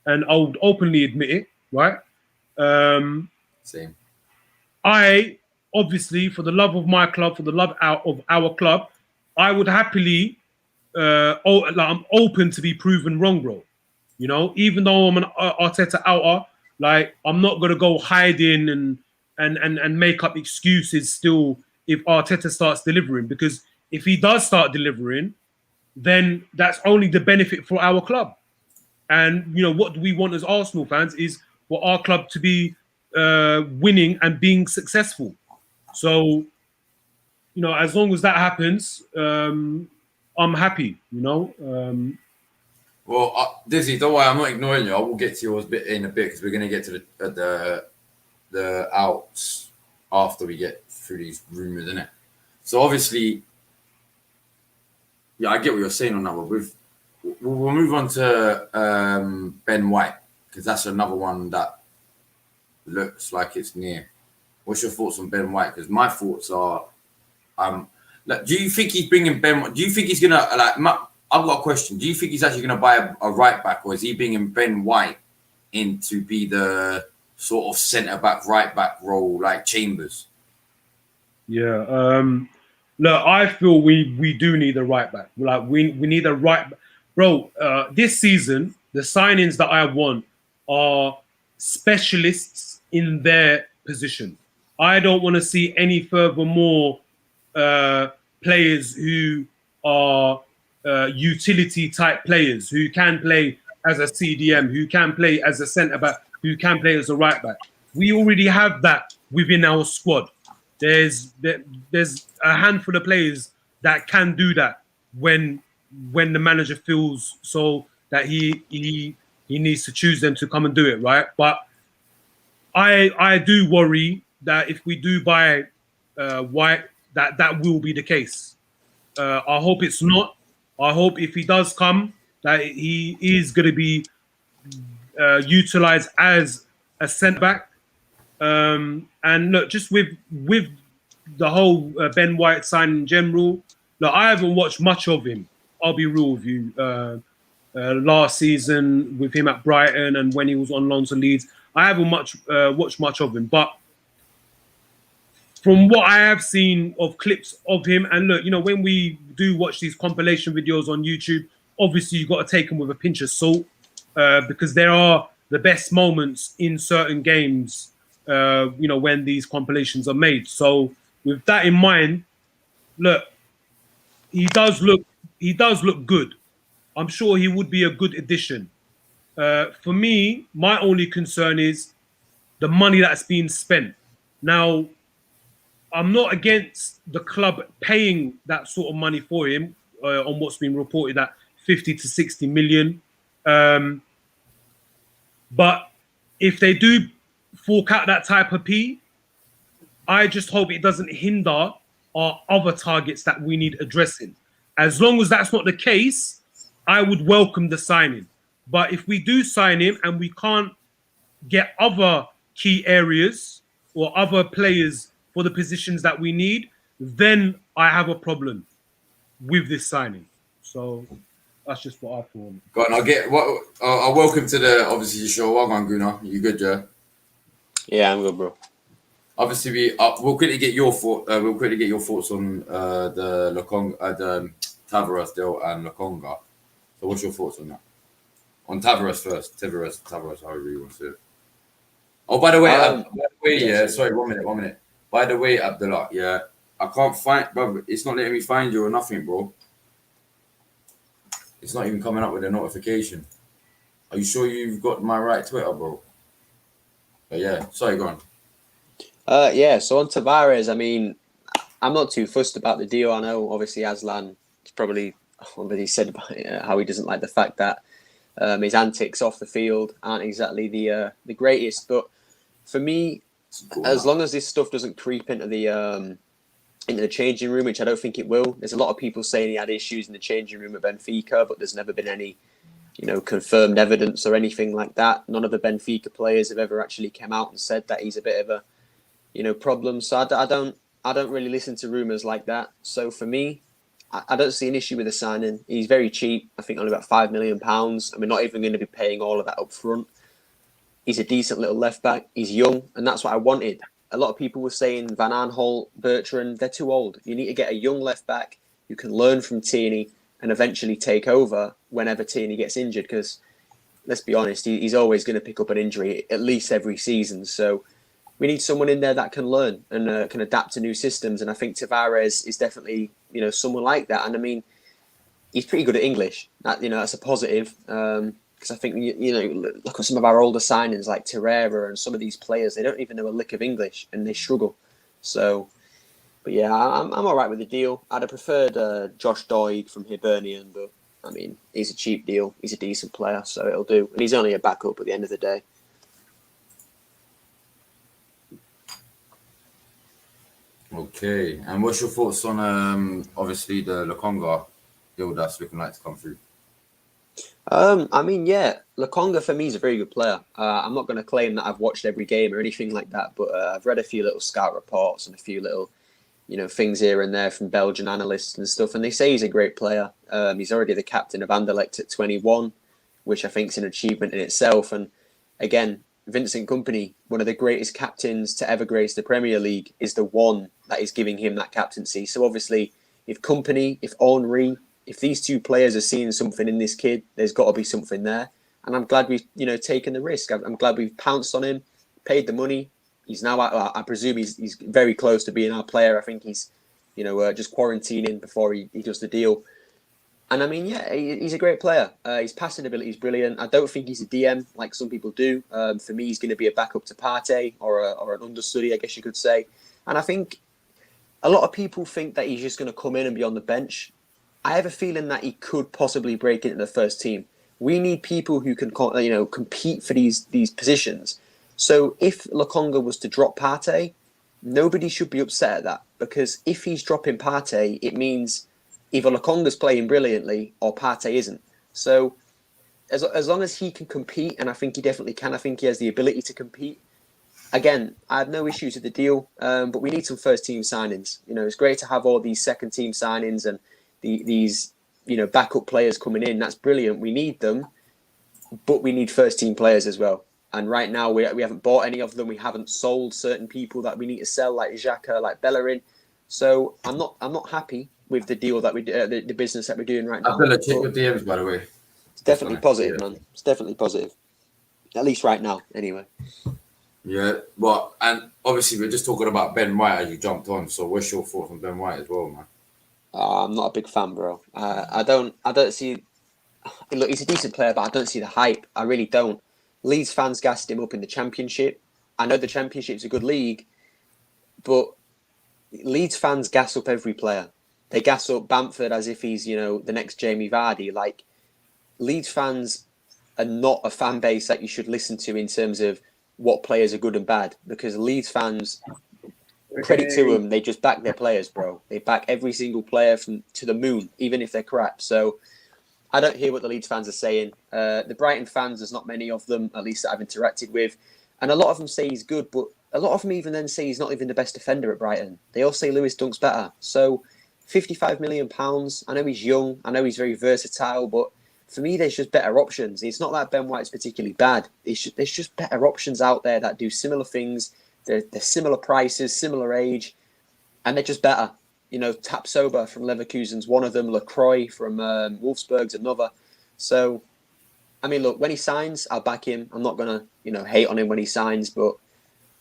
and I would openly admit it, right? Same. I obviously, for the love of my club, for the love of our club, I would happily, I'm open to be proven wrong, bro. You know, even though I'm an Arteta outer, like, I'm not gonna go hiding and make up excuses still if Arteta starts delivering, because if he does start delivering, then that's only the benefit for our club. And you know what we want as Arsenal fans is for our club to be winning and being successful. So, you know, as long as that happens, I'm happy. You know. Well, Dizzy, don't worry, I'm not ignoring you. I will get to yours in a bit because we're going to get to the outs after we get through these rumours, innit? So obviously, yeah, I get what you're saying on that one. We'll move on to Ben White, because that's another one that looks like it's near. What's your thoughts on Ben White? Because my thoughts are, like, do you think he's bringing Ben? Do you think he's gonna I've got a question. Do you think he's actually gonna buy a right back, or is he bringing Ben White in to be the sort of centre back, right back role like Chambers? Yeah. Look, I feel we do need a right back. Like, we need a right, bro. This season, the signings that I want are specialists in their position. I don't want to see any furthermore players who are utility type players who can play as a CDM, who can play as a centre back, who can play as a right back. We already have that within our squad. There's a handful of players that can do that when the manager feels so that he needs to choose them to come and do it, right? But I do worry that if we do buy White, that will be the case. I hope it's not. I hope if he does come, that he is going to be utilized as a centre back. And look, just with the whole Ben White sign in general, look, I haven't watched much of him. I'll be real with you. Last season with him at Brighton and when he was on loan to Leeds, I haven't watched much of him. But from what I have seen of clips of him, and look, when we do watch these compilation videos on YouTube, obviously you've got to take them with a pinch of salt because there are the best moments in certain games, when these compilations are made. So with that in mind, look, he does look good. I'm sure he would be a good addition. For me, my only concern is the money that's being spent. Now, I'm not against the club paying that sort of money for him on what's been reported at 50 to 60 million. But if they do fork out that type of P, I just hope it doesn't hinder our other targets that we need addressing. As long as that's not the case, I would welcome the signing. But if we do sign him and we can't get other key areas or other players for the positions that we need, then I have a problem with this signing. So that's just what I thought. Go on, I'll get what. Welcome to the obviously the show. Well done, Guna. You good, yeah? Yeah, I'm good, bro. Obviously, we'll quickly get your thoughts on the the Tavares deal and Lokonga. So, what's your thoughts on that? On Tavares first, Tavares, however you want to say it. Oh, by the way, yeah. Sorry, 1 minute. By the way, Abdullah, yeah, I can't find, bro. It's not letting me find you or nothing, bro. It's not even coming up with a notification. Are you sure you've got my right Twitter, bro? But yeah, sorry, go on. Yeah, so on Tavares, I mean, I'm not too fussed about the deal. I know, obviously, Aslan has probably already said about how he doesn't like the fact that his antics off the field aren't exactly the greatest. But for me, as long as this stuff doesn't creep into the changing room, which I don't think it will. There's a lot of people saying he had issues in the changing room at Benfica, but there's never been any, confirmed evidence or anything like that. None of the Benfica players have ever actually come out and said that he's a bit of a, problem. So I don't really listen to rumours like that. So for me, I don't see an issue with the signing. He's very cheap. I think only about £5 million. And we're not even going to be paying all of that up front. He's a decent little left back. He's young, and that's what I wanted. A lot of people were saying Van Aanholt, Bertrand, they're too old. You need to get a young left back who can learn from Tierney and eventually take over whenever Tierney gets injured. Because let's be honest, he's always going to pick up an injury at least every season. So we need someone in there that can learn and can adapt to new systems. And I think Tavares is definitely, someone like that. And I mean, he's pretty good at English. That's a positive. Because I think, look at some of our older signings like Terrera and some of these players, they don't even know a lick of English and they struggle. So, but yeah, I'm all right with the deal. I'd have preferred Josh Doig from Hibernian, but I mean, he's a cheap deal. He's a decent player, so it'll do. And he's only a backup at the end of the day. Okay, and what's your thoughts on obviously the Lokonga deal that's looking like to come through? I mean, yeah, Lokonga for me is a very good player. I'm not going to claim that I've watched every game or anything like that, but I've read a few little scout reports and a few little, things here and there from Belgian analysts and stuff, and they say he's a great player. He's already the captain of Anderlecht at 21, which I think is an achievement in itself. And again, Vincent Kompany, one of the greatest captains to ever grace the Premier League, is the one that is giving him that captaincy. So obviously, if Kompany, if Henry, if these two players are seeing something in this kid, there's got to be something there. And I'm glad we've, taken the risk. I'm glad we've pounced on him, paid the money. He's now, I presume he's very close to being our player. I think he's, just quarantining before he does the deal. And I mean, yeah, he's a great player. His passing ability is brilliant. I don't think he's a DM like some people do. For me, he's going to be a backup to Partey or an understudy, I guess you could say. And I think a lot of people think that he's just going to come in and be on the bench. I have a feeling that he could possibly break into the first team. We need people who can, compete for these positions. So if Lokonga was to drop Partey, nobody should be upset at that, because if he's dropping Partey, it means either Lokonga's playing brilliantly or Partey isn't. So as long as he can compete, and I think he definitely can, I think he has the ability to compete. Again, I have no issues with the deal, but we need some first team signings. You know, it's great to have all these second team signings and these backup players coming in. That's brilliant. We need them, but we need first team players as well. And right now we haven't bought any of them. We haven't sold certain people that we need to sell, like Xhaka, like Bellerin. So I'm not happy with the deal that the business that we're doing right now. Abdullah, check your DMs, by the way. It's definitely positive, man. It's definitely positive. At least right now, anyway. Yeah, but and obviously we're just talking about Ben White as you jumped on. So what's your thoughts on Ben White as well, man? I'm not a big fan, bro. I don't see. Look, he's a decent player, but I don't see the hype. I really don't. Leeds fans gassed him up in the Championship. I know the Championship's a good league, but Leeds fans gas up every player. They gas up Bamford as if he's, the next Jamie Vardy. Like, Leeds fans are not a fan base that you should listen to in terms of what players are good and bad, because Leeds fans, credit to them, they just back their players, bro. They back every single player to the moon, even if they're crap. So I don't hear what the Leeds fans are saying. The Brighton fans, there's not many of them, at least that I've interacted with. And a lot of them say he's good, but a lot of them even then say he's not even the best defender at Brighton. They all say Lewis Dunk's better. So £55 million, I know he's young, I know he's very versatile, but for me, there's just better options. It's not that Ben White's particularly bad. There's just better options out there that do similar things. They're similar prices, similar age, and they're just better. Tapsoba from Leverkusen's one of them. Lacroix from Wolfsburg's another. So, I mean, look, when he signs, I'll back him. I'm not going to, hate on him when he signs. But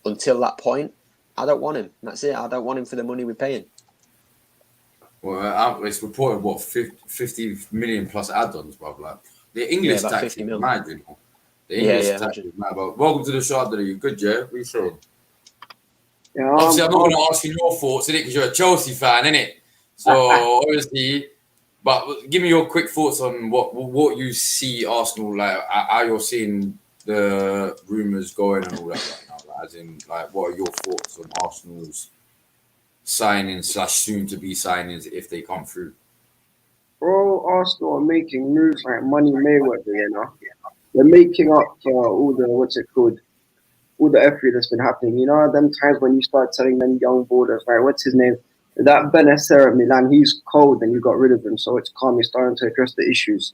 until that point, I don't want him. That's it. I don't want him for the money we're paying. Well, it's reported, 50 million plus add-ons, bro. Like, the English tax is mad, The English tax is mad. But welcome to the show, Abdullah. You good, yeah? What are you saying? Yeah, obviously, I'm not going to ask you your thoughts, innit? Because you're a Chelsea fan, innit? So, obviously, but give me your quick thoughts on what you see Arsenal, like, how you're seeing the rumours going and all that right now. Like, as in, like, what are your thoughts on Arsenal's signings / soon to be signings if they come through? bro, Arsenal are making moves like Money Mayweather, They're making up for all the, all the effort that's been happening. Them times when you start telling them young borders, right, what's his name? That Benacer at Milan, he's cold and you got rid of him. So it's calm. You're starting to address the issues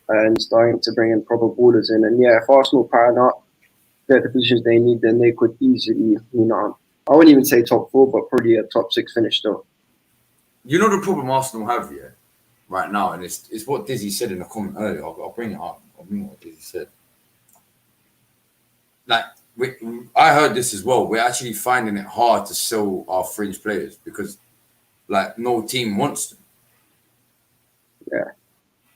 and starting to bring in proper borders in. And yeah, if Arsenal pan up, get the positions they need, then they could easily, I wouldn't even say top 4, but probably a top 6 finish still. You know the problem Arsenal have here right now, and it's what Dizzy said in the comment earlier. I'll bring it up. I'll bring what Dizzy said. Like, I heard this as well. We're actually finding it hard to sell our fringe players because, like, no team wants them. Yeah.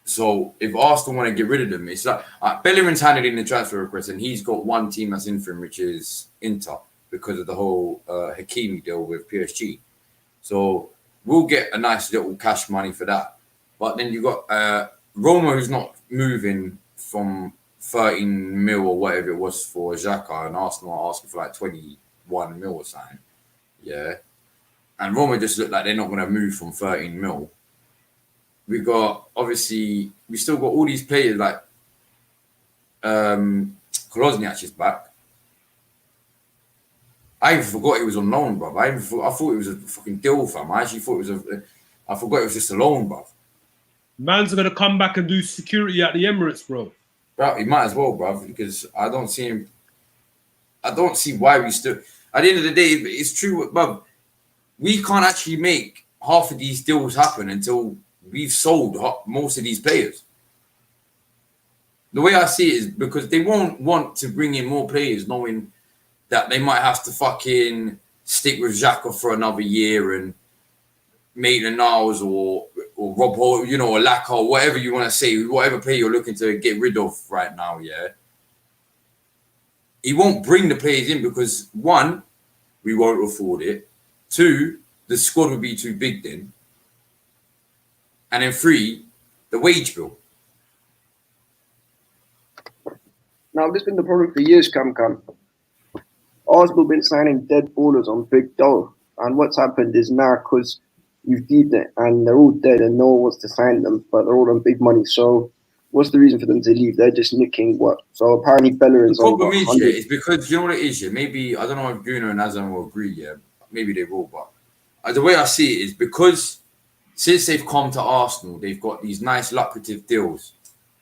So if Arsenal want to get rid of them, it's like Bellerin's handed in the transfer request, and he's got one team that's in for him, which is Inter, because of the whole Hakimi deal with PSG. So we'll get a nice little cash money for that. But then you got Roma, who's not moving from 13 mil or whatever it was for Xhaka, and Arsenal are asking for like 21 mil or something. Yeah. And Roma just look like they're not going to move from 13 mil. We still got all these players like Kolasinac is back. I even forgot he was on loan, bruv. I thought it was a fucking deal, fam. I forgot it was just a loan, bruv. Man's gonna come back and do security at the Emirates, bro. Bro, he might as well, bruv, because I don't see him. I don't see why we still. At the end of the day, it's true, bruv. We can't actually make half of these deals happen until we've sold most of these players. The way I see it is because they won't want to bring in more players knowing that they might have to fucking stick with Xhaka for another year and Maitland-Niles or Rob Hall, or Laka, or whatever you want to say, whatever player you're looking to get rid of right now, yeah. He won't bring the players in because, 1, we won't afford it. 2, the squad would be too big then. And then 3, the wage bill. Now, this has been the problem for years, Cam. Arsenal been signing dead ballers on big dough. And what's happened is now, because you've deemed it, and they're all dead, and no one wants to sign them, but they're all on big money. So what's the reason for them to leave? They're just nicking what? So apparently The Bellerin's on problem what, is, yeah, 100. is because you know what it is, yeah. Maybe I don't know if Bruno and Azan will agree, yeah. Maybe they will, but the way I see it is because since they've come to Arsenal, they've got these nice lucrative deals.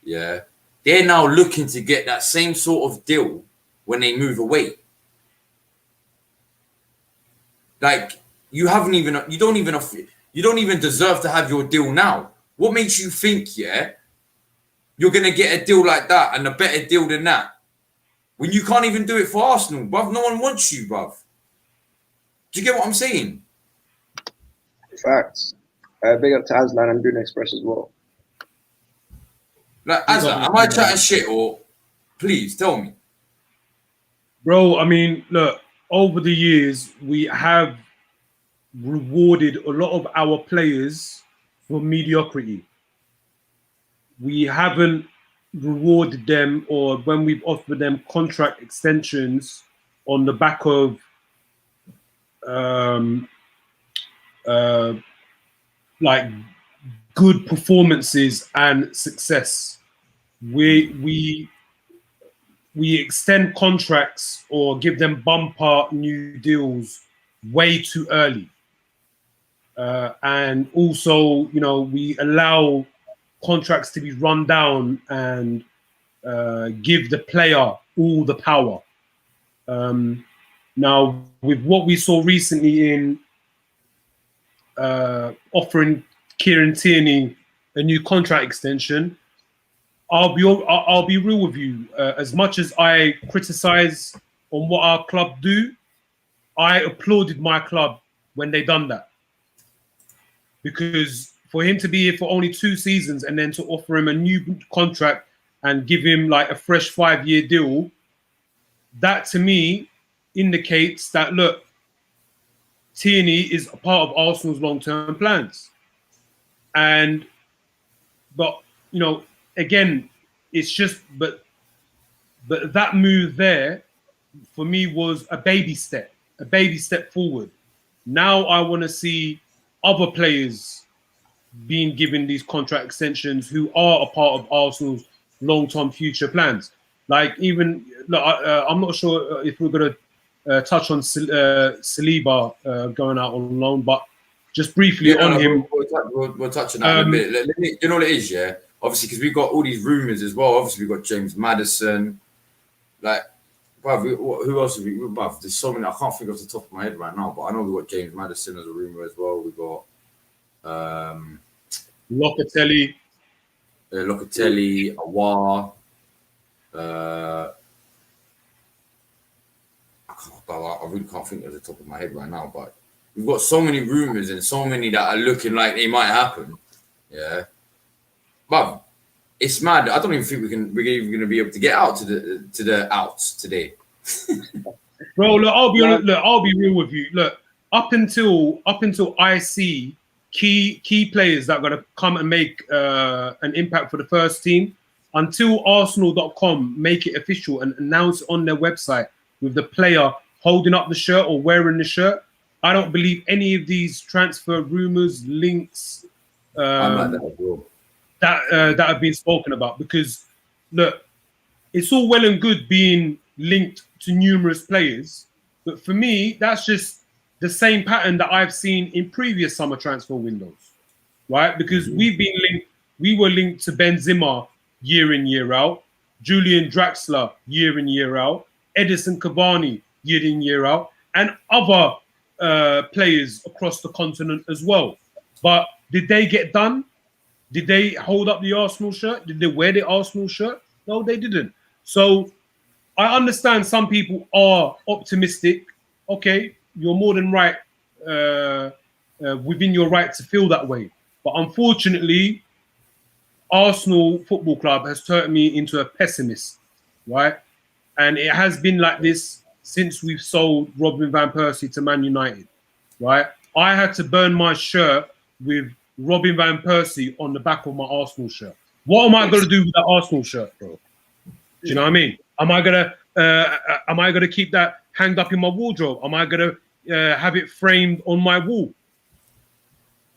Yeah, they're now looking to get that same sort of deal when they move away. Like you don't even deserve to have your deal now. What makes you think, yeah, you're gonna get a deal like that and a better deal than that when you can't even do it for Arsenal, bruv? No one wants you, bruv. Do you get what I'm saying? Facts. Big up to Aslan and Bruno Express as well. Like, Azza, am I chatting shit or please tell me? Bro, I mean, look, over the years, we have rewarded a lot of our players for mediocrity. We haven't rewarded them, or when we've offered them contract extensions on the back of like good performances and success. We extend contracts or give them bumper new deals way too early. And also, you know, we allow contracts to be run down and give the player all the power. Now, with what we saw recently in offering Kieran Tierney a new contract extension, I'll be real with you. As much as I criticize on what our club do, I applauded my club when they done that. Because for him to be here for only 2 seasons and then to offer him a new contract and give him like a fresh 5-year deal, that to me indicates that, look, Tierney is a part of Arsenal's long-term plans. But you know, again, it's just but that move there for me was a baby step forward. Now I want to see other players being given these contract extensions who are a part of Arsenal's long-term future plans. Like even, look, I'm not sure if we're going to touch on Saliba going out on loan, but just briefly him. We'll touch on that in a bit. Let me, you know what it is, yeah? Obviously, because we've got all these rumours as well. Obviously, we've got James Maddison. Like, bruv, who else have we? Bruv, there's so many. I can't think off the top of my head right now, but I know we've got James Maddison as a rumour as well. We've got Locatelli, Awar. I really can't think of the top of my head right now, but we've got so many rumours and so many that are looking like they might happen. Yeah, but it's mad. I don't even think we're even going to be able to get out to the outs today. Bro, look, I'll be real with you. Look, up until I see key players that are going to come and make an impact for the first team, until Arsenal.com make it official and announce it on their website with the player holding up the shirt or wearing the shirt, I don't believe any of these transfer rumors, links that have been spoken about. Because look, it's all well and good being linked to numerous players, but for me, that's just the same pattern that I've seen in previous summer transfer windows, right? Because we were linked to Benzema year in, year out, Julian Draxler year in, year out, Edison Cavani year in, year out, and other players across the continent as well. But did they get done? Did they hold up the Arsenal shirt? Did they wear the Arsenal shirt? No, they didn't. So I understand some people are optimistic. Okay, you're more than right, within your right to feel that way. But unfortunately, Arsenal Football Club has turned me into a pessimist, right? And it has been like this since we've sold Robin van Persie to Man United, right? I had to burn my shirt with Robin van Persie on the back of my Arsenal shirt. What am I going to do with that Arsenal shirt, bro? Do you know what I mean? Am I gonna keep that hanged up in my wardrobe? Am I gonna have it framed on my wall?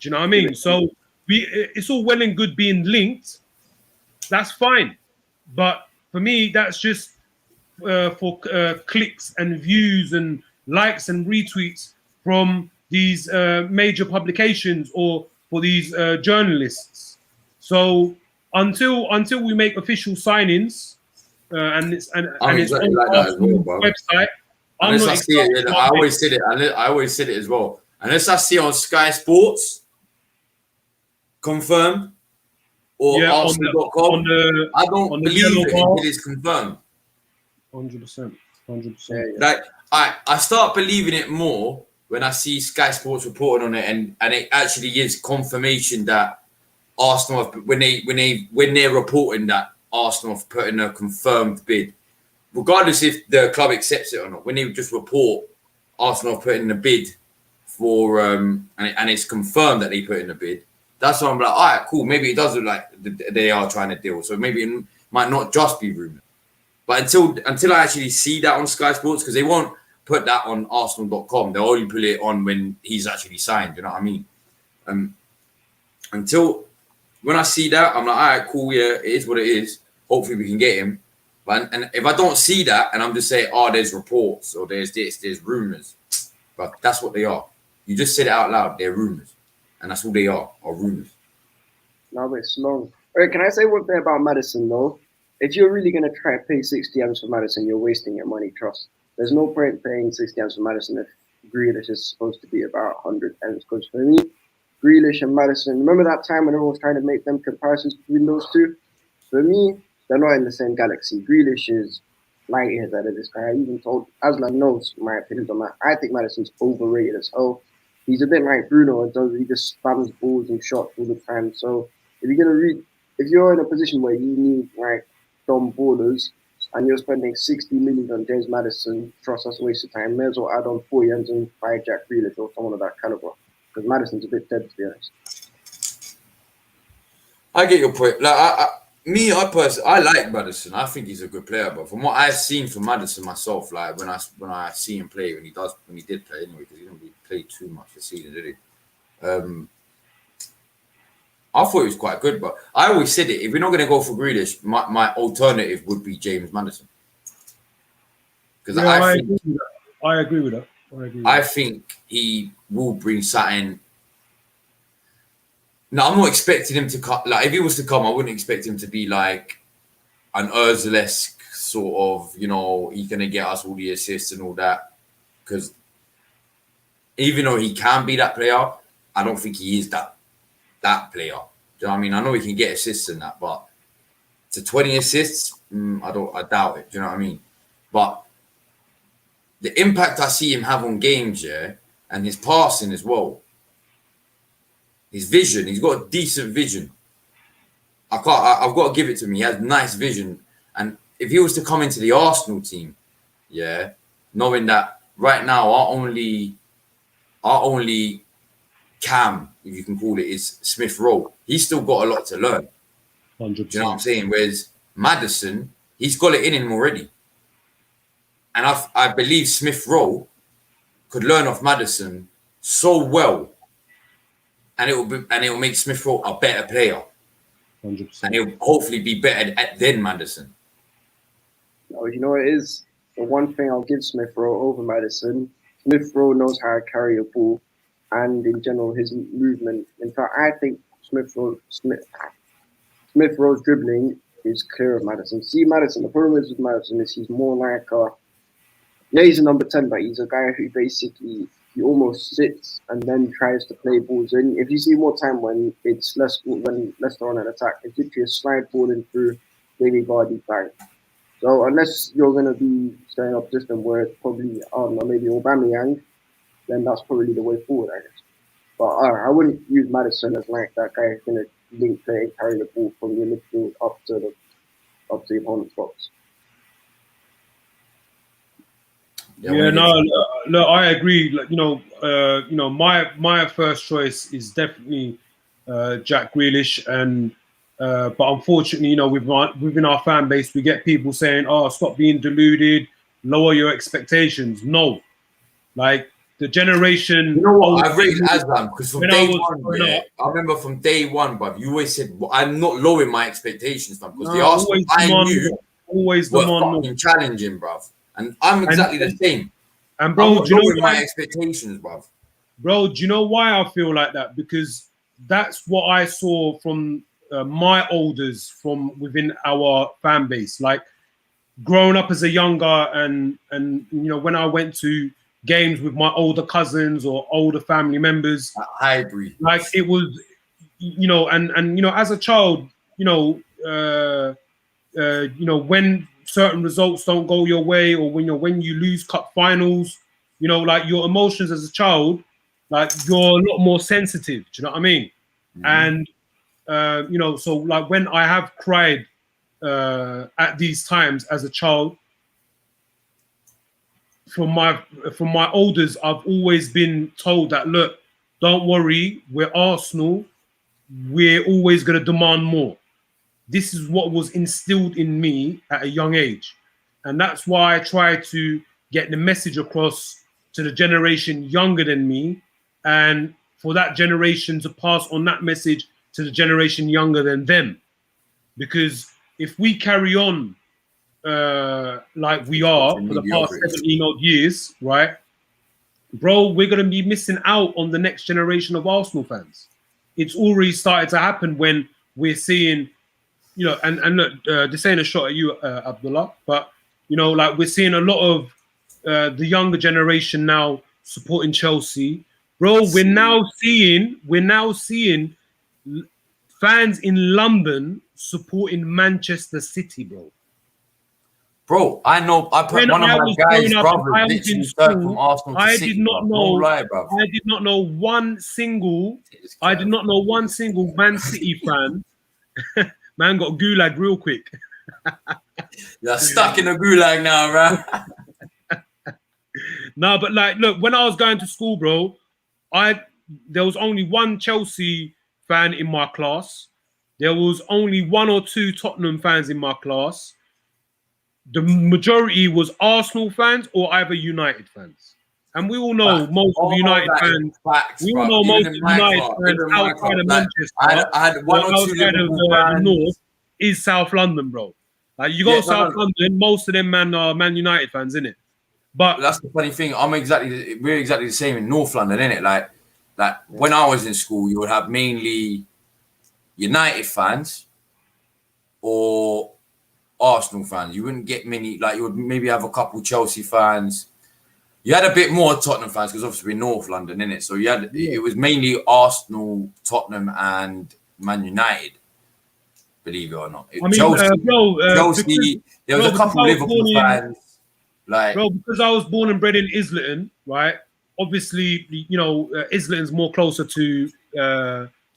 Do you know what I mean? So it's all well and good being linked. That's fine, but for me, that's just for clicks and views and likes and retweets from these major publications or for these journalists. So until we make official signings and it's I'm it's exactly on like that as well, bro. website, I'm Unless not I see it, excited. I always said it. I always said it as well. Unless I see it on Sky Sports confirmed or Yeah, Arsenal.com, I don't believe it until it's confirmed. 100%. Like I start believing it more when I see Sky Sports reporting on it, and it actually gives confirmation that Arsenal have, when they're reporting that Arsenal have put in a confirmed bid, regardless if the club accepts it or not. When they just report Arsenal have put in a bid for and it's confirmed that they put in a bid, that's why I'm like, all right, cool. Maybe it does look like they are trying to deal. So maybe it might not just be rumour. But until I actually see that on Sky Sports, because they won't put that on Arsenal.com. They'll only put it on when he's actually signed. You know what I mean? Until when I see that, I'm like, all right, cool, yeah, it is what it is. Hopefully we can get him. But and if I don't see that, and I'm just saying, oh, there's reports or there's this, there's rumours. But that's what they are. You just said it out loud. They're rumours, and that's all they are rumours. No, but it's long. Alright, can I say one thing about Maddison though? If you're really gonna try and pay 60 M's for Maddison, you're wasting your money. Trust. There's no point paying 60 M's for Maddison if Grealish is supposed to be about 100 M's. Because for me, Grealish and Maddison, remember that time when everyone was trying to make them comparisons between those two? For me, they're not in the same galaxy. Grealish is light years out of this guy. I even told Aslan knows my opinions on that. I think Maddison's overrated as hell. He's a bit like Bruno and he just spams balls and shots all the time. So if you're in a position where you need like dumb ballers and you're spending 60 million on James Maddison, trust that's a waste of time. May as well add on 40 M's and buy Jack Grealish or someone of that caliber. Because Maddison's a bit dead, to be honest. I get your point. Like I personally, I like Maddison. I think he's a good player. But from what I've seen from Maddison myself, like when I see him play, when he did play anyway, because he didn't really play too much this season, did he? I thought he was quite good. But I always said it. If we're not going to go for Grealish, my alternative would be James Maddison. Because I agree with that. I think he will bring something. No, I'm not expecting him to come. Like, if he was to come, I wouldn't expect him to be like an Ozil-esque sort of, you know, he's going to get us all the assists and all that. Because even though he can be that player, I don't think he is that player. Do you know what I mean? I know he can get assists and that, but to 20 assists, I doubt it. Do you know what I mean? But the impact I see him have on games, yeah, and his passing as well. His vision, he's got a decent vision. I've got to give it to him. He has nice vision. And if he was to come into the Arsenal team, yeah, knowing that right now our only cam, if you can call it, is Smith Rowe. He's still got a lot to learn. 100%. Do you know what I'm saying? Whereas Maddison, he's got it in him already. And I believe Smith Rowe could learn off Maddison so well. And it will make Smith Rowe a better player. 100%. And he'll hopefully be better than Maddison. No, you know what it is? The one thing I'll give Smith Rowe over Maddison, Smith Rowe knows how to carry a ball and in general his movement. In fact, I think Smith Rowe's dribbling is clear of Maddison. See, Maddison, the problem is with Maddison is he's more like he's a number 10, but he's a guy who basically he almost sits and then tries to play balls in. If you see more time when Leicester on an attack, it's literally a slide ball in through Jamie Vardy bang. So unless you're going to be staying up system where it's probably maybe Aubameyang, then that's probably the way forward, I guess. But I wouldn't use Maddison as like that guy who's going to link play and carry the ball from the midfield up to the opponent's box. No, I agree. Like, my first choice is definitely Jack Grealish, and but unfortunately, within our fan base, we get people saying, "Oh, stop being deluded, lower your expectations." No, like the generation. You know what? I rated Aslam because from when day I was one, growing yeah, up, I remember from day one, but you always said I'm not lowering my expectations, fam, because the no, Arsenal I knew always were demand more. fucking challenging, bruv. And I'm exactly the same. And I'm bro, not do you know lowering my why? expectations, bruv. Bro, do you know why I feel like that? Because that's what I saw from my elders from within our fan base. Like growing up as a younger and you know, when I went to games with my older cousins or older family members, Highbury. like it was, you know, and you know, as a child, you know, when certain results don't go your way, or when you lose cup finals, you know, like your emotions as a child, like you're a lot more sensitive. Do you know what I mean? And you know, so like when I have cried at these times as a child, from my elders, I've always been told that, look, don't worry, we're Arsenal, we're always going to demand more. This is what was instilled in me at a young age. And that's why I try to get the message across to the generation younger than me, and for that generation to pass on that message to the generation younger than them. Because if we carry on like we are for the past 17 odd years, right, bro, we're going to be missing out on the next generation of Arsenal fans. It's already started to happen when we're seeing, you know, and look, this ain't a shot at you, Abdullah, but you know, like we're seeing a lot of the younger generation now supporting Chelsea, bro. We're now seeing fans in London supporting Manchester City, bro. Bro, I know. I put one of my guys' brothers literally served from Arsenal to City. Don't lie, bro. I did not know one single Man City fan. Man got gulag real quick. You're stuck in a gulag now, bro. No, but like, look, when I was going to school, bro, there was only one Chelsea fan in my class. There was only one or two Tottenham fans in my class. The majority was Arsenal fans or either United fans. And we all know most of United fans. We all know most of United fans outside of Manchester. I had one or two Liverpool fans. The north is South London, bro. Like you go South London, most of them man are Man United fans, innit? But that's the funny thing. We're exactly the same in North London, innit? Like when I was in school, you would have mainly United fans or Arsenal fans. You wouldn't get many, like you would maybe have a couple Chelsea fans. You had a bit more Tottenham fans because obviously we're North London, innit? So you had it was mainly Arsenal, Tottenham, and Man United. Believe it or not, Chelsea. There was a couple Liverpool fans. Bro, because I was born and bred in Islington, right? Obviously, you know, Islington's more closer to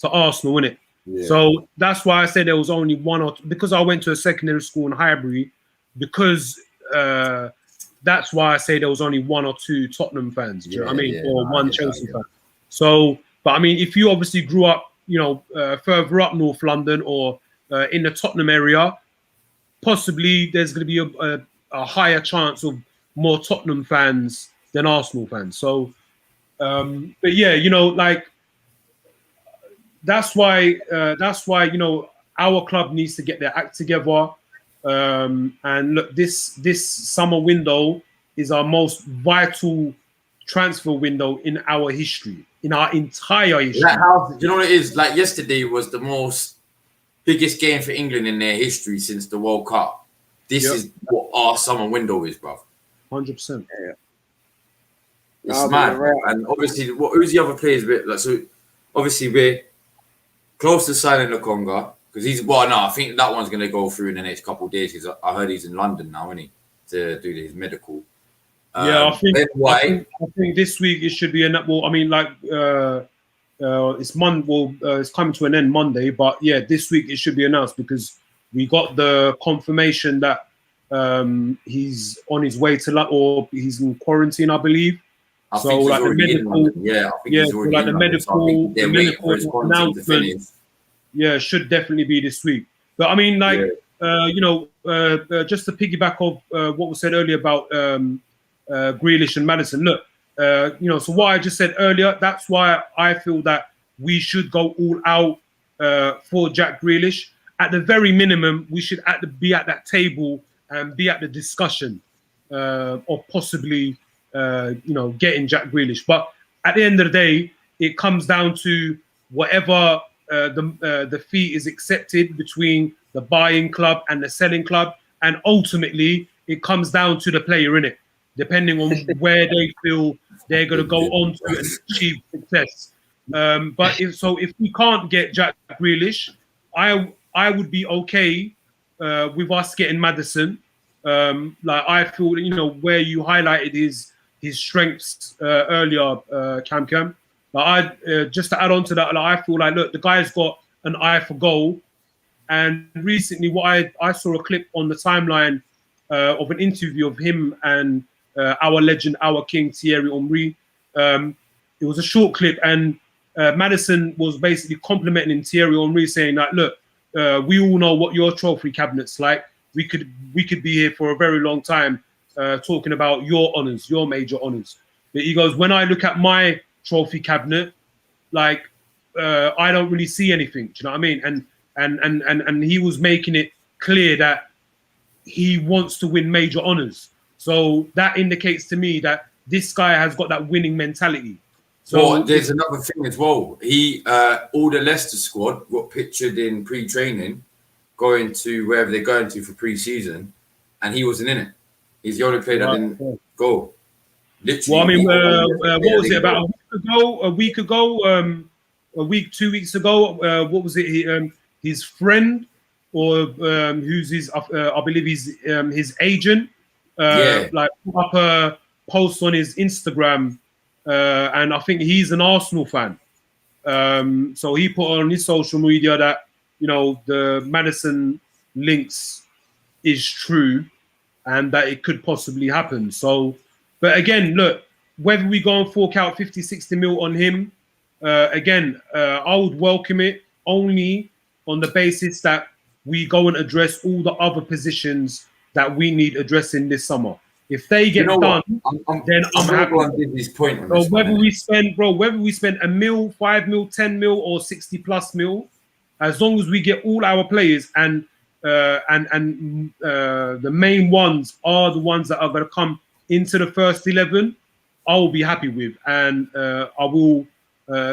Arsenal, innit? Yeah. So that's why I said there was only one or two, because I went to a secondary school in Highbury, because that's why I say there was only one or two Tottenham fans, do you know what I mean? Or one Chelsea fan. So, but I mean, if you obviously grew up, you know, further up North London or in the Tottenham area, possibly there's going to be a higher chance of more Tottenham fans than Arsenal fans. So, but yeah, you know, like that's why you know our club needs to get their act together. And look, this summer window is our most vital transfer window in our history, in our entire history. Do you know what it is? Like yesterday was the biggest game for England in their history since the World Cup. This is what our summer window is, bro. 100%. Yeah. It's mad. And obviously, who's the other players? So obviously we're close to signing Lokonga because I think that one's going to go through in the next couple of days because I heard he's in London now, isn't he, to do his medical. I think this week it should be it's Monday. Well, it's coming to an end Monday, but yeah, this week it should be announced because we got the confirmation that he's on his way to or he's in quarantine, I believe. I think he's already in London. Yeah, I think he's already in London. So the medical announcement, should definitely be this week. But I mean, just to piggyback off what was said earlier about grealish and Maddison. Look, So what I just said earlier, that's why I feel that we should go all out for Jack Grealish. At the very minimum, we should be at that table and be at the discussion of possibly, getting Jack Grealish. But at the end of the day, it comes down to whatever the fee is accepted between the buying club and the selling club, and ultimately it comes down to the player, innit? Depending on where they feel they're going to go on to and achieve success. But if we can't get Jack Grealish, I would be okay with us getting Maddison. I feel, where you highlighted his strengths earlier, Cam. Just to add on to that, I feel like, look, the guy's got an eye for goal. And recently, I saw a clip on the timeline of an interview of him and our legend, our king, Thierry Henry. It was a short clip, and Maddison was basically complimenting Thierry Henry, saying that, look, we all know what your trophy cabinet's like. We could be here for a very long time talking about your honours, your major honours. But he goes, when I look at my trophy cabinet, I don't really see anything. Do you know what I mean? And he was making it clear that he wants to win major honours. So that indicates to me that this guy has got that winning mentality. So there's another thing as well. He all the Leicester squad got pictured in pre-training, going to wherever they're going to for pre-season, and he wasn't in it. He's the only player that didn't go. Literally. Well, what was it, about a week ago, 2 weeks ago? What was it? His friend, or who's his? I believe he's his agent. Put up a post on his Instagram, and I think he's an Arsenal fan. So he put on his social media that the Maddison links is true, and that it could possibly happen. So, but again, look, whether we go and fork out 50, 60 mil on him, I would welcome it, only on the basis that we go and address all the other positions that we need addressing this summer. If they get done, then I'm happy. So whether we spend a mil, 5 mil, 10 mil, or 60 plus mil, as long as we get all our players and the main ones are the ones that are going to come into the first 11, I will be happy with, and I will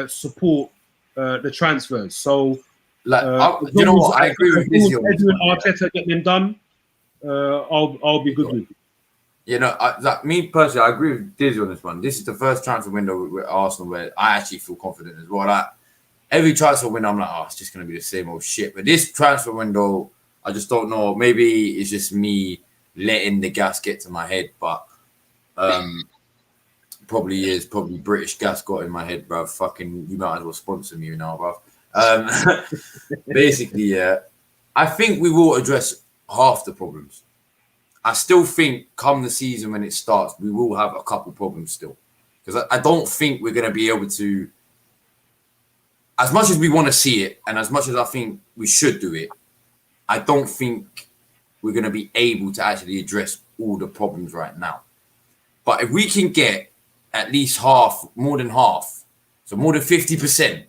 support the transfers. So, you know what? I agree with Dizzy on this one. Arteta get them done. I'll be good with it. Me personally, I agree with Dizzy on this one. This is the first transfer window with Arsenal where I actually feel confident as well. Every transfer window, I'm like, it's just going to be the same old shit. But this transfer window, I just don't know. Maybe it's just me letting the gas get to my head, but probably British gas got in my head, bro. Fucking, you might as well sponsor me now, bro. Basically, I think we will address half the problems. I still think come the season when it starts, we will have a couple problems still. Because I don't think we're going to be able to, as much as we want to see it, and as much as I think we should do it, I don't think we're going to be able to actually address all the problems right now. But if we can get at least half, more than half, so more than 50%,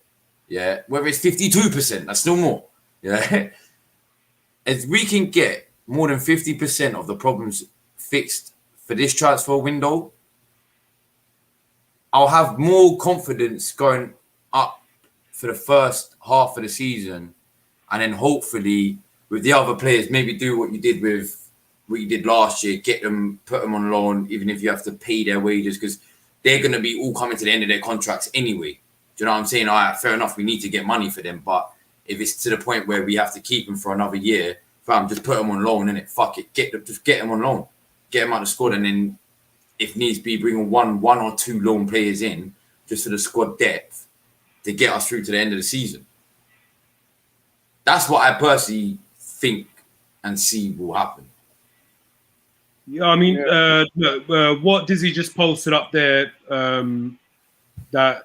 yeah, whether it's 52%, that's still more, yeah. If we can get more than 50% of the problems fixed for this transfer window, I'll have more confidence going up for the first half of the season, and then hopefully with the other players, maybe do what you did last year, get them, put them on loan, even if you have to pay their wages, because they're going to be all coming to the end of their contracts anyway. Do you know what I'm saying? All right, fair enough, we need to get money for them, but if it's to the point where we have to keep them for another year, fam, just put them on loan, innit? Fuck it, just get them on loan, get them out of the squad, and then if needs be, bring one or two loan players in just for the squad depth to get us through to the end of the season. That's what I personally think and see will happen. Yeah, I mean, what Dizzy just posted up there, that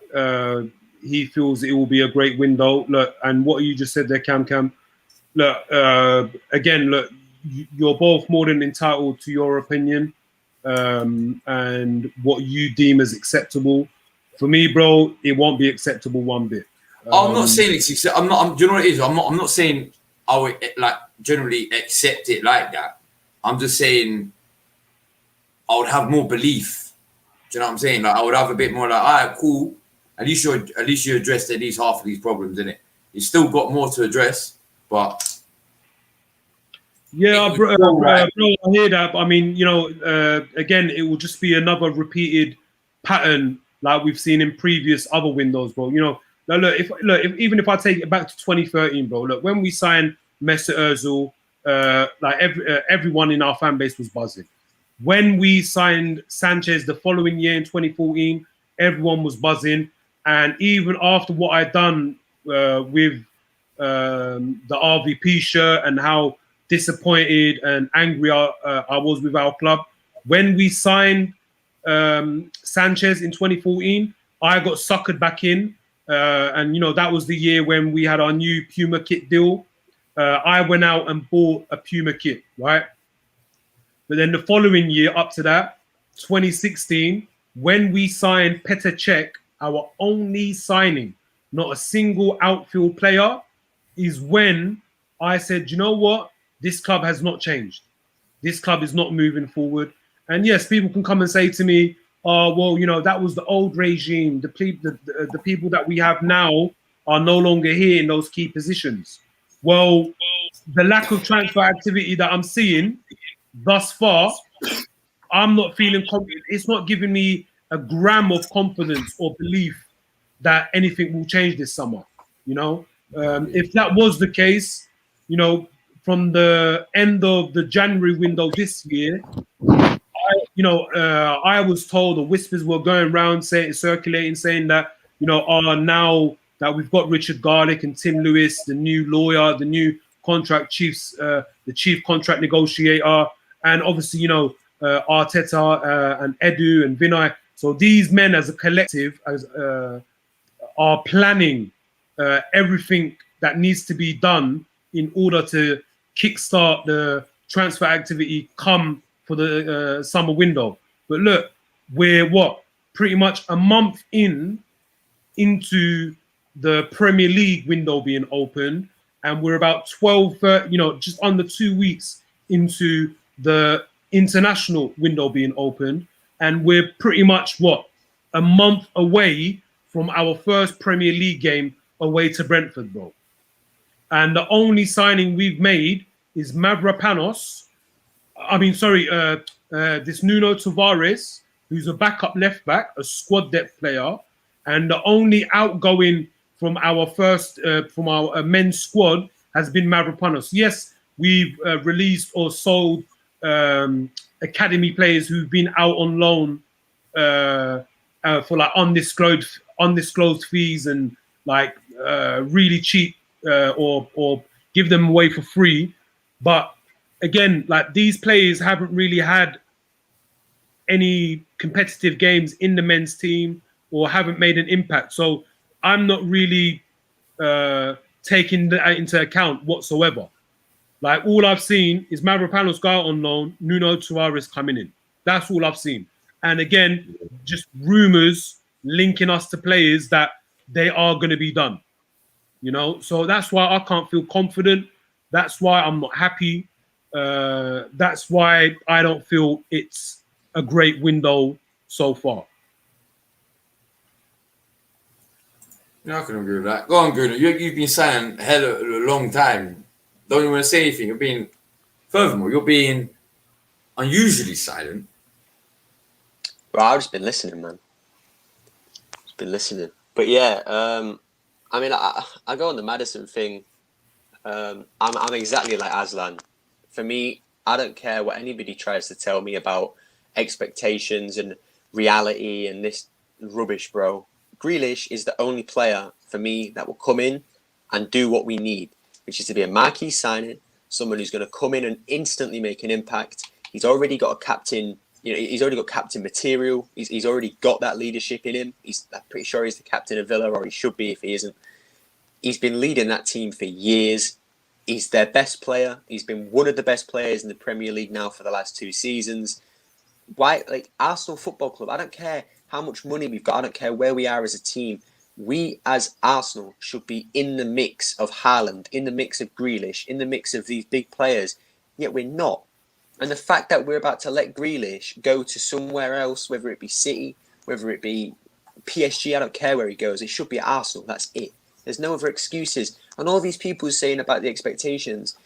he feels it will be a great window. Look, and what you just said there, Cam. Look, again, look, you're both more than entitled to your opinion. and what you deem as acceptable. For me, bro, it won't be acceptable one bit. I'm not saying it's. I'm not. Do you know what it is? I'm not. I'm not saying I would like generally accept it like that. I'm just saying I would have more belief. Do you know what I'm saying? Like I would have a bit more like, all right, cool. At least you addressed at least half of these problems, innit? You still got more to address, but yeah, bro, I hear that. I mean, you know, again, it will just be another repeated pattern like we've seen in previous other windows, bro. You know, now look, even if I take it back to 2013, bro, look, when we signed Mesut Ozil, like everyone in our fan base was buzzing. When we signed Sanchez the following year in 2014, everyone was buzzing. And even after what I'd done with the RVP shirt and how disappointed and angry I was with our club, when we signed Sanchez in 2014, I got suckered back in. And, you know, that was the year when we had our new Puma kit deal. I went out and bought a Puma kit, right? But then the following year, up to that, 2016, when we signed Petr Cech, our only signing, not a single outfield player, is when I said, you know what? This club has not changed. This club is not moving forward. And yes, people can come and say to me, oh, well, you know, that was the old regime. The people that we have now are no longer here in those key positions. Well, the lack of transfer activity that I'm seeing thus far, I'm not feeling confident. It's not giving me a gram of confidence or belief that anything will change this summer. You know, if that was the case, you know, from the end of the January window this year, I was told, the whispers were going around circulating, saying that, you know, now that we've got Richard Garlick and Tim Lewis, the new lawyer, the new contract chiefs, the chief contract negotiator, and obviously, you know, Arteta and Edu and Vinay. So these men as a collective are planning everything that needs to be done in order to kickstart the transfer activity come for the summer window. But look, we're pretty much a month into the Premier League window being open, and we're about 12, just under 2 weeks into the international window being open, and we're pretty much a month away from our first Premier League game away to Brentford, bro. And the only signing we've made is this Nuno Tavares, who's a backup left back, a squad depth player, and the only outgoing from our men's squad has been Mavropanos. Yes, we've released or sold academy players who've been out on loan for like undisclosed fees and like really cheap or give them away for free. But again, like these players haven't really had any competitive games in the men's team or haven't made an impact. So I'm not really taking that into account whatsoever. Like all I've seen is Mavropanos go out on loan, Nuno Tavares coming in. That's all I've seen. And again, just rumors linking us to players that they are going to be done. You know, so that's why I can't feel confident. That's why I'm not happy. That's why I don't feel it's a great window so far. Yeah, I can agree with that. Go on, Bruno. You've been saying hell of a long time. Don't you want to say anything? You're being unusually silent. Well, I've just been listening, man. Just been listening. But yeah, I mean, I go on the Maddison thing. I'm exactly like Aslan. For me, I don't care what anybody tries to tell me about expectations and reality and this rubbish, bro. Grealish is the only player for me that will come in and do what we need, which is to be a marquee signing, someone who's going to come in and instantly make an impact. He's already got a captain. You know, he's already got captain material. He's already got that leadership in him. I'm pretty sure he's the captain of Villa, or he should be if he isn't. He's been leading that team for years. He's their best player. He's been one of the best players in the Premier League now for the last 2 seasons. why, like Arsenal Football Club, I don't care how much money we've got, I don't care where we are as a team. We as Arsenal should be in the mix of Haaland, in the mix of Grealish, in the mix of these big players, yet we're not. And the fact that we're about to let Grealish go to somewhere else, whether it be City, whether it be PSG, I don't care where he goes, it should be Arsenal, that's it. There's no other excuses. And all these people saying about the expectations,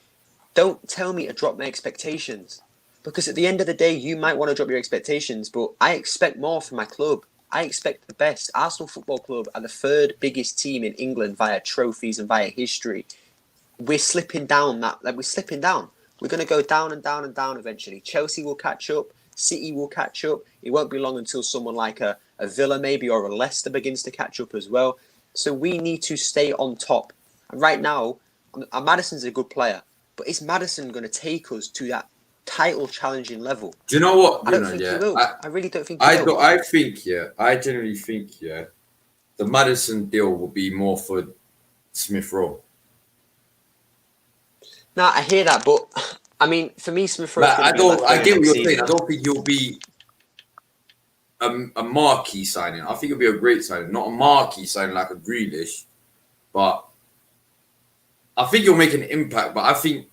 don't tell me to drop my expectations. Because at the end of the day, you might want to drop your expectations, but I expect more from my club. I expect the best. Arsenal Football Club are the third biggest team in England via trophies and via history. We're slipping down we're slipping down. We're going to go down and down and down eventually. Chelsea will catch up. City will catch up. It won't be long until someone like a Villa maybe or a Leicester begins to catch up as well. So we need to stay on top. And right now, Maddison's a good player, but is Maddison going to take us to that title challenging level? Do you know what? I don't think he will. I really don't think he will. I generally think, the Maddison deal will be more for Smith Rowe. No, I hear that, but I mean, for me, Smith Rowe. I get what you're saying. I don't think he'll be a marquee signing. I think it'll be a great signing, not a marquee signing like a Grealish, but I think he'll make an impact. But I think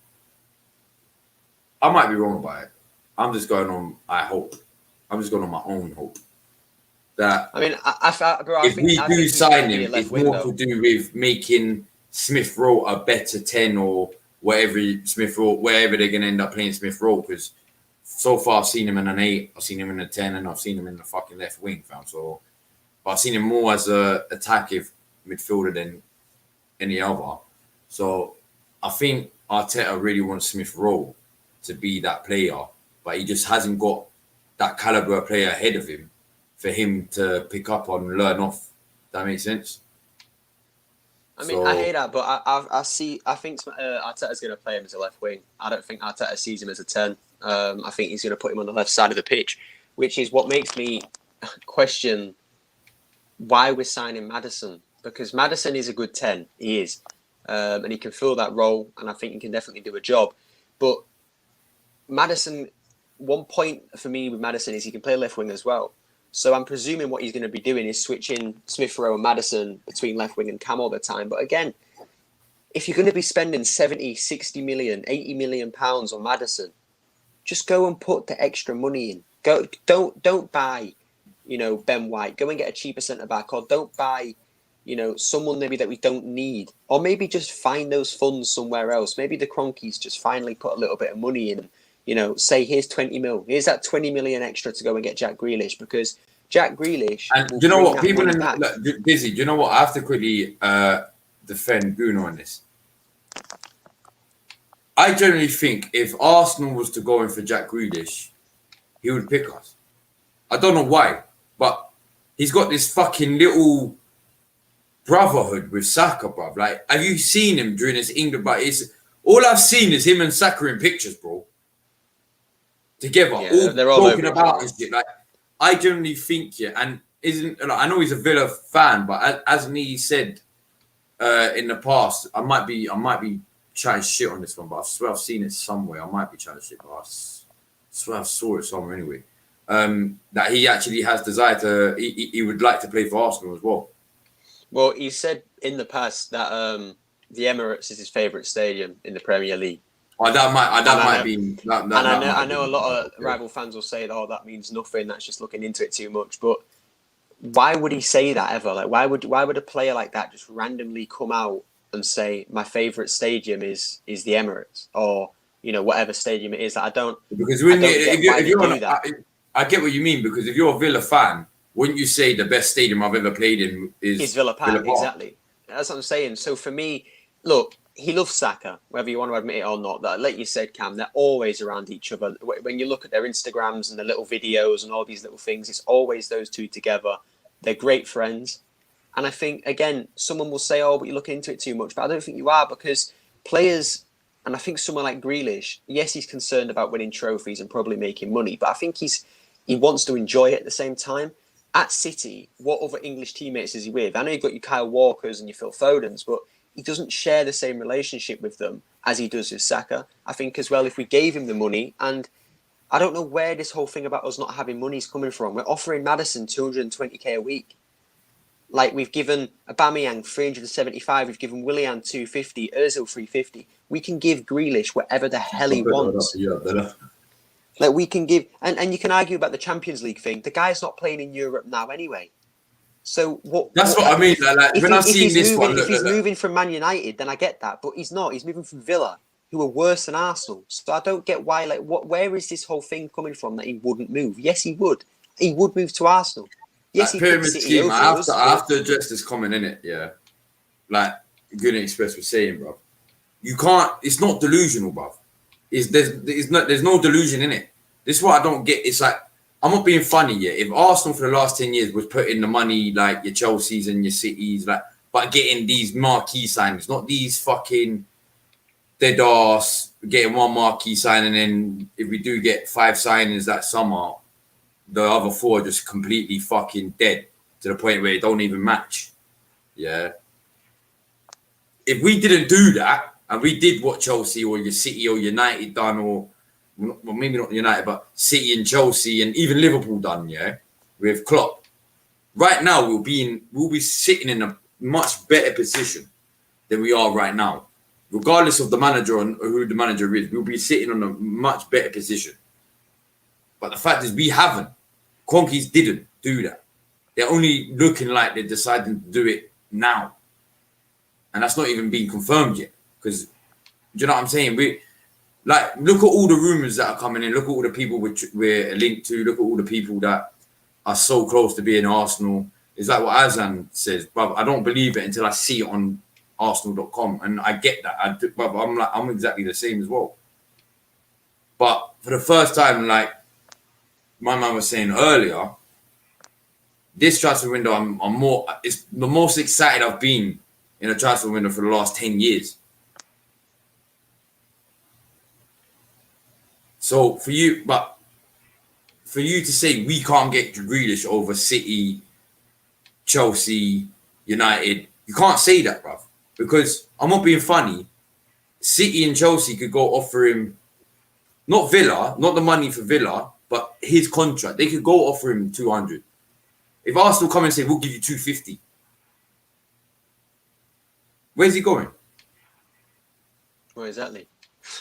I might be wrong about it. I'm just going on. I'm just going on my own hope. That I mean, if we do sign him, it's more to do with making Smith Rowe a better 10 or whatever wherever they're going to end up playing Smith Rowe. Because so far I've seen him in an 8, I've seen him in a 10, and I've seen him in the fucking left wing, fam. So, but I've seen him more as a attacking midfielder than any other. So I think Arteta really wants Smith Rowe to be that player, but he just hasn't got that caliber player ahead of him for him to pick up on and learn off. That makes sense? I mean, I hear that, but I think Arteta's going to play him as a left wing. I don't think Arteta sees him as a 10. I think he's going to put him on the left side of the pitch, which is what makes me question why we're signing Maddison. Because Maddison is a good 10. He is. And he can fill that role, and I think he can definitely do a job. But Maddison, one point for me with Maddison is he can play left wing as well. So I'm presuming what he's going to be doing is switching Smith Rowe and Maddison between left wing and Cam all the time. But again, if you're going to be spending 70, 60 million, 80 million pounds on Maddison, just go and put the extra money in. Don't buy, Ben White. Go and get a cheaper centre back, or don't buy, someone maybe that we don't need, or maybe just find those funds somewhere else. Maybe the Cronkies just finally put a little bit of money in. Say here's 20 mil. Here's that 20 million extra to go and get Jack Grealish, because Jack Grealish. And do you know what? People in busy. Do you know what? I have to quickly defend Bruno on this. I generally think if Arsenal was to go in for Jack Grealish, he would pick us. I don't know why, but he's got this fucking little brotherhood with Saka, bruv. Like, have you seen him during his England? But all I've seen is him and Saka in pictures, bro. Together, they're all talking about his shit. Like, I generally think, and I know he's a Villa fan, but as he said in the past, I might be chatting shit on this one, but I swear I've seen it somewhere. I might be chatting shit, but I swear I saw it somewhere anyway. That he actually has desire to, he would like to play for Arsenal as well. Well, he said in the past that the Emirates is his favourite stadium in the Premier League. Oh, I know a lot of rival fans will say, "Oh, that means nothing. That's just looking into it too much." But why would he say that ever? Like, why would a player like that just randomly come out and say my favourite stadium is the Emirates, or whatever stadium it is? Like, I don't. Because I get what you mean, because if you're a Villa fan, wouldn't you say the best stadium I've ever played in is Villa Park? Exactly. That's what I'm saying. So for me, look. He loves Saka, whether you want to admit it or not. That, like you said, Cam, they're always around each other. When you look at their Instagrams and the little videos and all these little things, it's always those two together. They're great friends. And I think, again, someone will say, oh, but you look into it too much. But I don't think you are, because players, and I think someone like Grealish, yes, he's concerned about winning trophies and probably making money, but I think he wants to enjoy it at the same time. At City, what other English teammates is he with? I know you've got your Kyle Walkers and your Phil Fodens, but he doesn't share the same relationship with them as he does with Saka. I think as well, if we gave him the money, and I don't know where this whole thing about us not having money is coming from. We're offering Maddison 220k a week. Like, we've given Aubameyang 375, we've given Willian 250, Ozil 350. We can give Grealish whatever the hell he wants. Like, we can give, and you can argue about the Champions League thing. The guy's not playing in Europe now anyway. So what? That's what I mean. Like, when I've seen this one, if he's moving from Man United, then I get that. But he's not. He's moving from Villa, who are worse than Arsenal. So I don't get why. Like, where is this whole thing coming from that he wouldn't move? Yes, he would. He would move to Arsenal. Yes, like, pyramid scheme. I have to address this comment in it. Yeah, like Good Express was saying, bro. You can't. It's not delusional, bro. There's no delusion in it. This is what I don't get. It's like, I'm not being funny yet. If Arsenal for the last 10 years was putting the money like your Chelseas and your Cities, like, but getting these marquee signings, not these fucking dead ass getting one marquee signing, and if we do get 5 signings that summer, the other 4 are just completely fucking dead to the point where it don't even match. Yeah. If we didn't do that and we did what Chelsea or your City or United done, or well, maybe not United, but City and Chelsea and even Liverpool done, yeah, with Klopp. Right now, we'll be sitting in a much better position than we are right now. Regardless of the manager and who the manager is, we'll be sitting on a much better position. But the fact is, we haven't. Conkeys didn't do that. They're only looking like they're deciding to do it now. And that's not even being confirmed yet. Because, do you know what I'm saying? Like, look at all the rumours that are coming in. Look at all the people we're linked to. Look at all the people that are so close to being Arsenal. It's like what Azan says, but I don't believe it until I see it on Arsenal.com. And I get that. I'm exactly the same as well. But for the first time, like my man was saying earlier, this transfer window, it's the most excited I've been in a transfer window for the last 10 years. So for you to say we can't get Grealish over City, Chelsea, United, you can't say that, bruv. Because I'm not being funny. City and Chelsea could go offer him, not Villa, not the money for Villa, but his contract. They could go offer him 200. If Arsenal come and say, we'll give you 250. Where's he going? Well, exactly.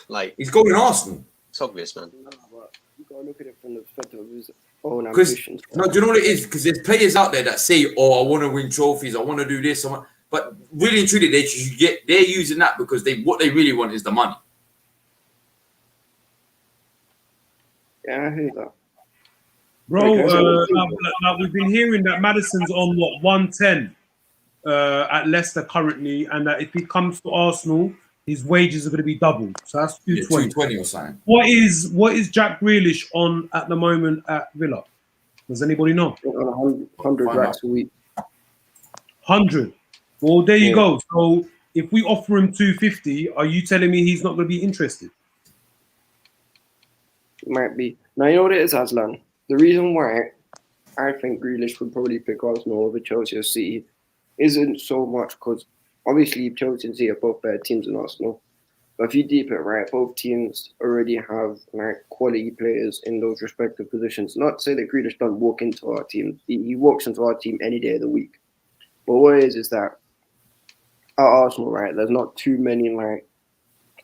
Like, he's going to Arsenal. It's obvious, man. No, but you gotta look at it from the perspective of his own Because ambitions. no, do you know what it is? Because there's players out there that say, "Oh, I want to win trophies. I want to do this." But really and truly, they're using that because what they really want is the money. Yeah, I hate that. Bro, like we've been hearing that Maddison's on 110 at Leicester currently, and that if he comes to Arsenal, his wages are going to be doubled. So that's 220. 220 or something. What is Jack Grealish on at the moment at Villa? Does anybody know? 100 racks a week. 100. Well, there you go. So if we offer him 250, are you telling me he's not going to be interested? It might be. Now, you know what it is, Aslan? The reason why I think Grealish would probably pick Arsenal over Chelsea or City isn't so much because obviously Chelsea and City are both better teams than Arsenal. But if you deep it, right, both teams already have like quality players in those respective positions. Not to say that Grealish doesn't walk into our team. He walks into our team any day of the week. But what it is that at Arsenal, right, there's not too many like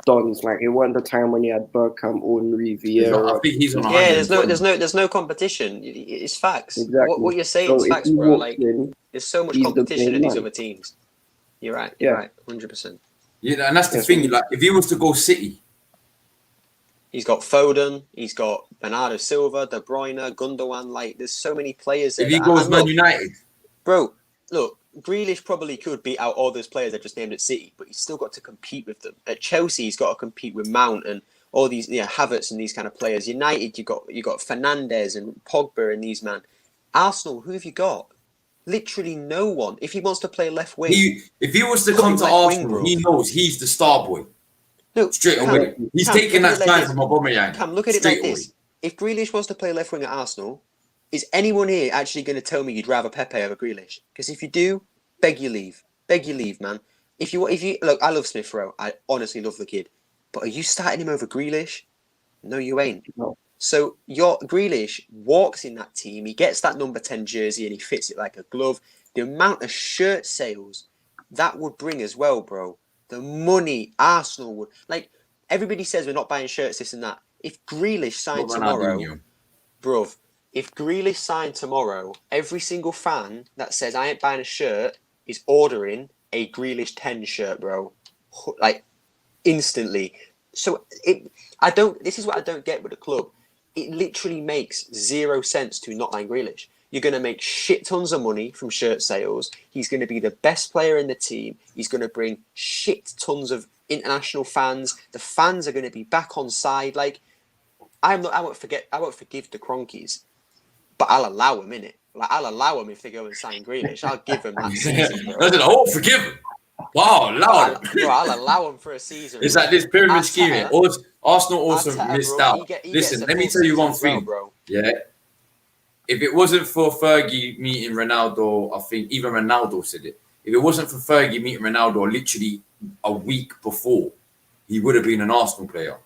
dons. Like it wasn't the time when you had Bergkamp, Henry, Vieira. I think he's on. Yeah, there's no competition. It's facts. Exactly. What you're saying is facts, bro. Like there's so much competition in these man. Other teams. You're right. You're right. 100%. Yeah, and that's the thing. Like, if he was to go City, he's got Foden. He's got Bernardo Silva, De Bruyne, Gundogan. Like, there's so many players there. If he goes Man United, bro, look, Grealish probably could beat out all those players I just named at City, but he's still got to compete with them. At Chelsea, he's got to compete with Mount and all these, Havertz and these kind of players. United, you got Fernandes and Pogba and these man. Arsenal, who have you got? Literally no one. If he wants to play left wing, if he was to come to Arsenal, he knows he's the star boy. No, straight away. He's taking that time from Aubameyang. Cam, look at it like this. If Grealish wants to play left wing at Arsenal, is anyone here actually going to tell me you'd rather Pepe over Grealish? Because if you do, beg you leave. Beg you leave, man. If you look, I love Smith Rowe. I honestly love the kid. But are you starting him over Grealish? No, you ain't. No. So your Grealish walks in that team, he gets that number 10 jersey and he fits it like a glove. The amount of shirt sales that would bring as well, bro. The money Arsenal would, like, everybody says we're not buying shirts, this and that. If Grealish signed tomorrow, bruv, if Grealish signed tomorrow, every single fan that says I ain't buying a shirt is ordering a Grealish 10 shirt, bro. Like, instantly. So this is what I don't get with the club. It literally makes 0 sense to not line Grealish. You're going to make shit tons of money from shirt sales. He's going to be the best player in the team. He's going to bring shit tons of international fans. The fans are going to be back on side. Like, I won't forgive the Cronkies, but I'll allow him in it. Like, I'll allow him if they go and sign Grealish. I'll give him that season, bro. I won't forgive him. Wow, allow him. Bro, I'll allow him for a season. It's like this pyramid scheme. Arsenal also missed out. Listen, let me tell you one thing, bro. Yeah. If it wasn't for Fergie meeting Ronaldo, I think even Ronaldo said it. If it wasn't for Fergie meeting Ronaldo literally a week before, he would have been an Arsenal player.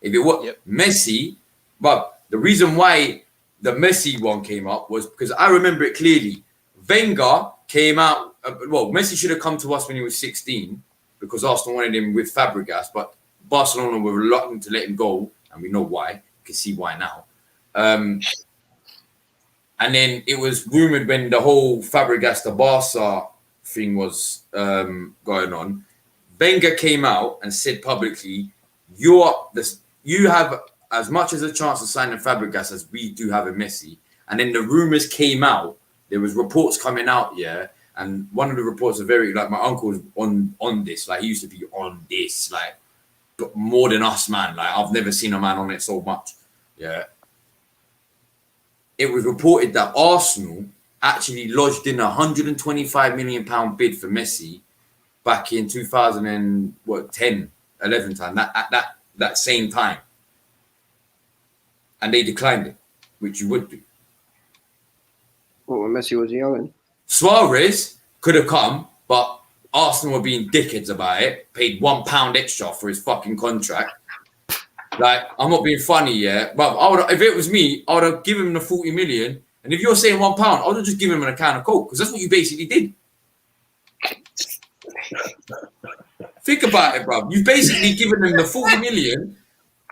If it was Messi, but the reason why the Messi one came up was because I remember it clearly. Wenger came out. Messi should have come to us when he was 16 because Arsenal wanted him with Fabregas, but Barcelona were reluctant to let him go, and we know why. You can see why now. And then it was rumored when the whole Fabregas to Barca thing was going on. Wenger came out and said publicly, "You have as much as a chance of signing Fabregas as we do have a Messi." And then the rumors came out. There was reports coming out, and one of the reports are very, like, my uncle was on this. Like, he used to be on this, like, more than us, man. Like, I've never seen a man on it so much. Yeah. It was reported that Arsenal actually lodged in a £125 million bid for Messi back in 2010, 11 time, that same time. And they declined it, which you would do. Well, when Messi was young. Suarez could have come, but Arsenal were being dickheads about it, paid £1 extra for his fucking contract. Like, I'm not being funny, but if it was me, I would have given him the 40 million. And if you're saying £1, I would have just given him an account of Coke, because that's what you basically did. Think about it, bruv. You've basically given them the 40 million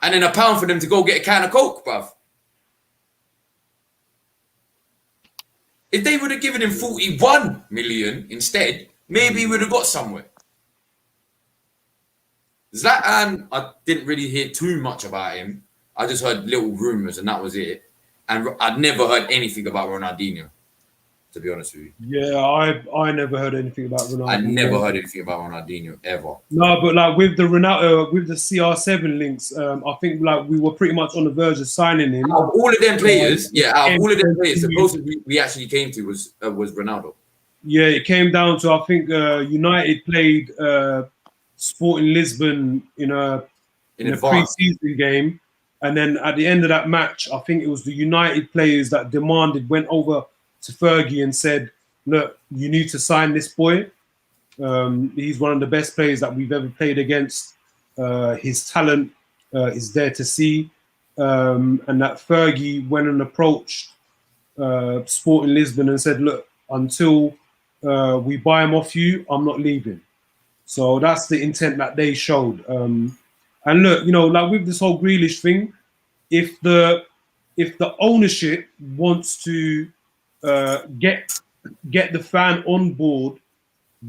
and then £1 for them to go get a can of Coke, bruv. If they would have given him 41 million instead, maybe he would have got somewhere. Zlatan, I didn't really hear too much about him. I just heard little rumours and that was it. And I'd never heard anything about Ronaldinho, to be honest with you. Yeah, I never heard anything about Ronaldinho. I never heard anything about Ronaldinho ever. No, but like with the Ronaldo, with the CR7 links, I think like we were pretty much on the verge of signing him. Out of all of them players, the closest we actually came to was Ronaldo. Yeah, it came down to, I think United played Sporting Lisbon in a pre-season game, and then at the end of that match, I think it was the United players that went over to Fergie and said, "Look, you need to sign this boy. He's one of the best players that we've ever played against. His talent is there to see." And that Fergie went and approached Sporting Lisbon and said, "Look, until we buy him off you, I'm not leaving." So that's the intent that they showed. And look, like with this whole Grealish thing, if the ownership wants to get the fan on board,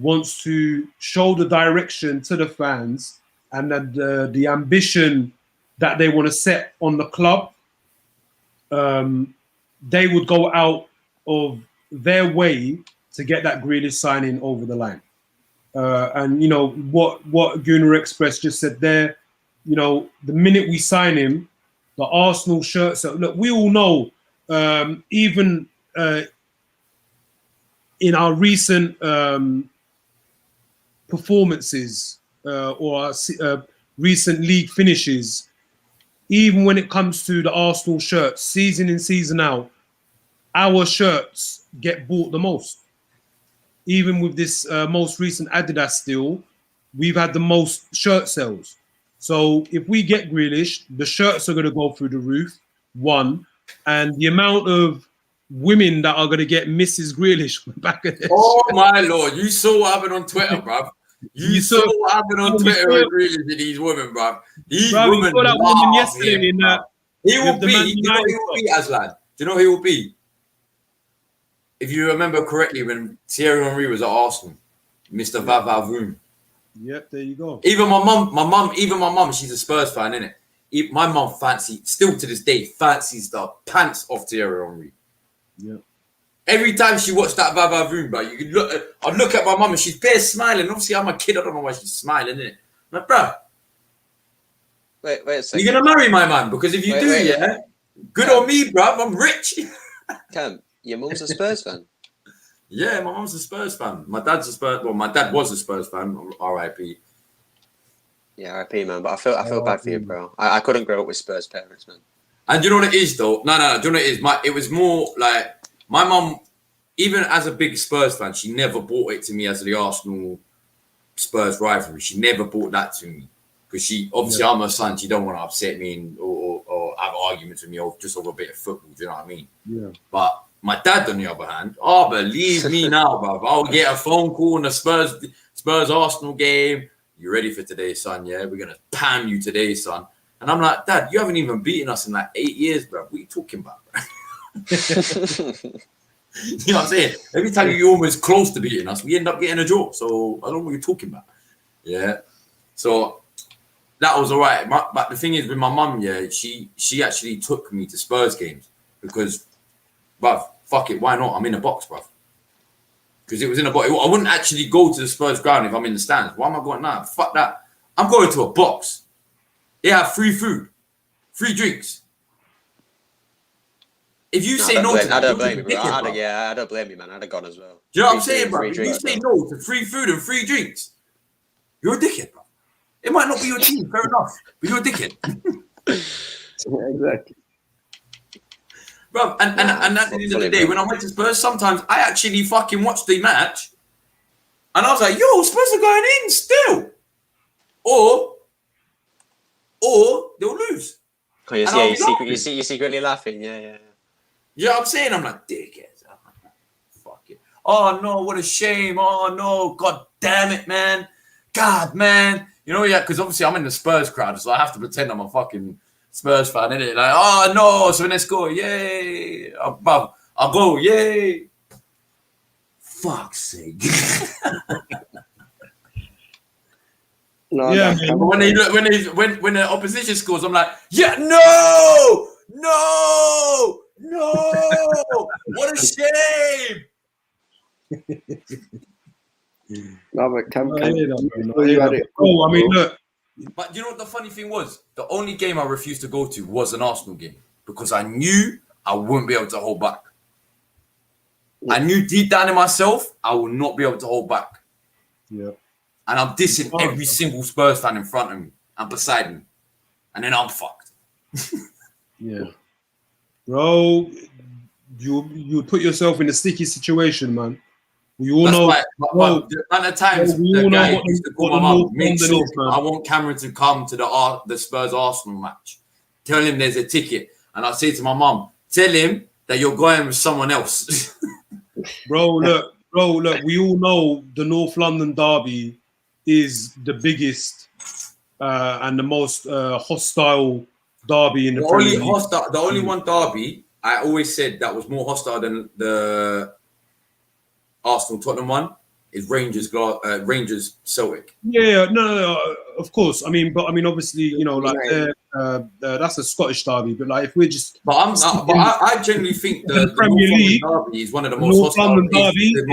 wants to show the direction to the fans, and that the ambition that they want to set on the club, they would go out of their way to get that Grealish signing over the line. And what Gunnar Express just said there, the minute we sign him, the Arsenal shirts. Look, we all know, even in our recent performances or our recent league finishes, even when it comes to the Arsenal shirts, season in, season out, our shirts get bought the most. Even with this most recent Adidas deal, we've had the most shirt sales. So if we get Grealish, the shirts are going to go through the roof. one, and the amount of women that are going to get Mrs. Grealish from the back of this. Oh my lord! You saw what happened on Twitter, bruv. You saw what happened on Twitter with Grealish with these women, bruv. These women saw that woman yesterday him, in that. He will be. You know who he will be, Aslan? Do you know who he will be? If you remember correctly, when Thierry Henry was at Arsenal, Mr. Vavavoom. Yep, there you go. Even my mum, she's a Spurs fan, innit? My mum still to this day, fancies the pants off Thierry Henry. Yeah. Every time she watched that Vavavoom, bro, you could I'd look at my mum and she's bare smiling. Obviously, I'm a kid, I don't know why she's smiling, innit? I'm like, bro. Wait a second. You're gonna marry my man, because if you good on me, bruv, I'm rich. Cam, your mum's a Spurs fan. Yeah, my mum's a Spurs fan. My dad was a Spurs fan. R.I.P. Yeah, R.I.P. man. But I feel bad for you, bro. I couldn't grow up with Spurs parents, man. And you know what it is, though? No. Do you know what it is? It was more like my mum, even as a big Spurs fan, she never brought it to me as the Arsenal Spurs rivalry. She never brought that to me. Because I'm her son, she don't want to upset me or have arguments with me just over a bit of football, do you know what I mean? Yeah. But my dad, on the other hand, believe me now, bro. I'll get a phone call in the Spurs Arsenal game. You ready for today, son? Yeah, we're going to pam you today, son. And I'm like, Dad, you haven't even beaten us in like 8 years, bro. What are you talking about, bro? You know what I'm saying? Every time you're almost close to beating us, we end up getting a draw. So I don't know what you're talking about. Yeah. So that was all right. But the thing is, with my mum, yeah, she actually took me to Spurs games because, bruv, fuck it, why not? I'm in a box, bruv. Because it was in a box. I wouldn't actually go to the Spurs ground if I'm in the stands. Why am I going now? Fuck that. I'm going to a box. They have free food, free drinks. If you say no to that, I don't blame you, bro. I don't blame you, man. I'd have gone as well. Do you know what I'm saying, bro? If you say no to free food and free drinks, you're a dickhead, bro. It might not be your team, fair enough, but you're a dickhead. Yeah, exactly. Bro, and at the end of the day, when I went to Spurs, sometimes I actually fucking watched the match, and I was like, yo, Spurs are going in still. Or they'll lose. Oh, you're secretly laughing. Yeah. You know what I'm saying? I'm like, dickheads. Fuck it. Oh, no, what a shame. Oh, no, god damn it, man. God, man. You know, yeah, because obviously I'm in the Spurs crowd, so I have to pretend I'm a fucking Spurs fan, innit? Like, oh, no, so when they score, yay. I'll go, yay. Fuck's sake. No, yeah, man. When the opposition scores, I'm like, yeah, no, what a shame. No, but Cam, I hear that, man. before you had it. Oh, I mean, look. But you know what the funny thing was? The only game I refused to go to was an Arsenal game because I knew I wouldn't be able to hold back. I knew deep down in myself I will not be able to hold back. Yeah. And I'm dissing every single Spurs fan in front of me and beside me. And then I'm fucked. Yeah. Bro, you put yourself in a sticky situation, man. We all know. Right. But the amount of times the guy used to call my mum, make sure I want Cameron to come to the Spurs Arsenal match. Tell him there's a ticket. And I say to my mum, tell him that you're going with someone else. Bro, look, we all know the North London derby is the biggest and the most hostile derby in the Premier League. The only one derby I always said that was more hostile than the Arsenal Tottenham one is Rangers Celtic. Yeah, no, of course. I mean, obviously, you know, like that's a Scottish derby. But like, if we're just, I genuinely think the Premier League derby is one of the most hostile derby in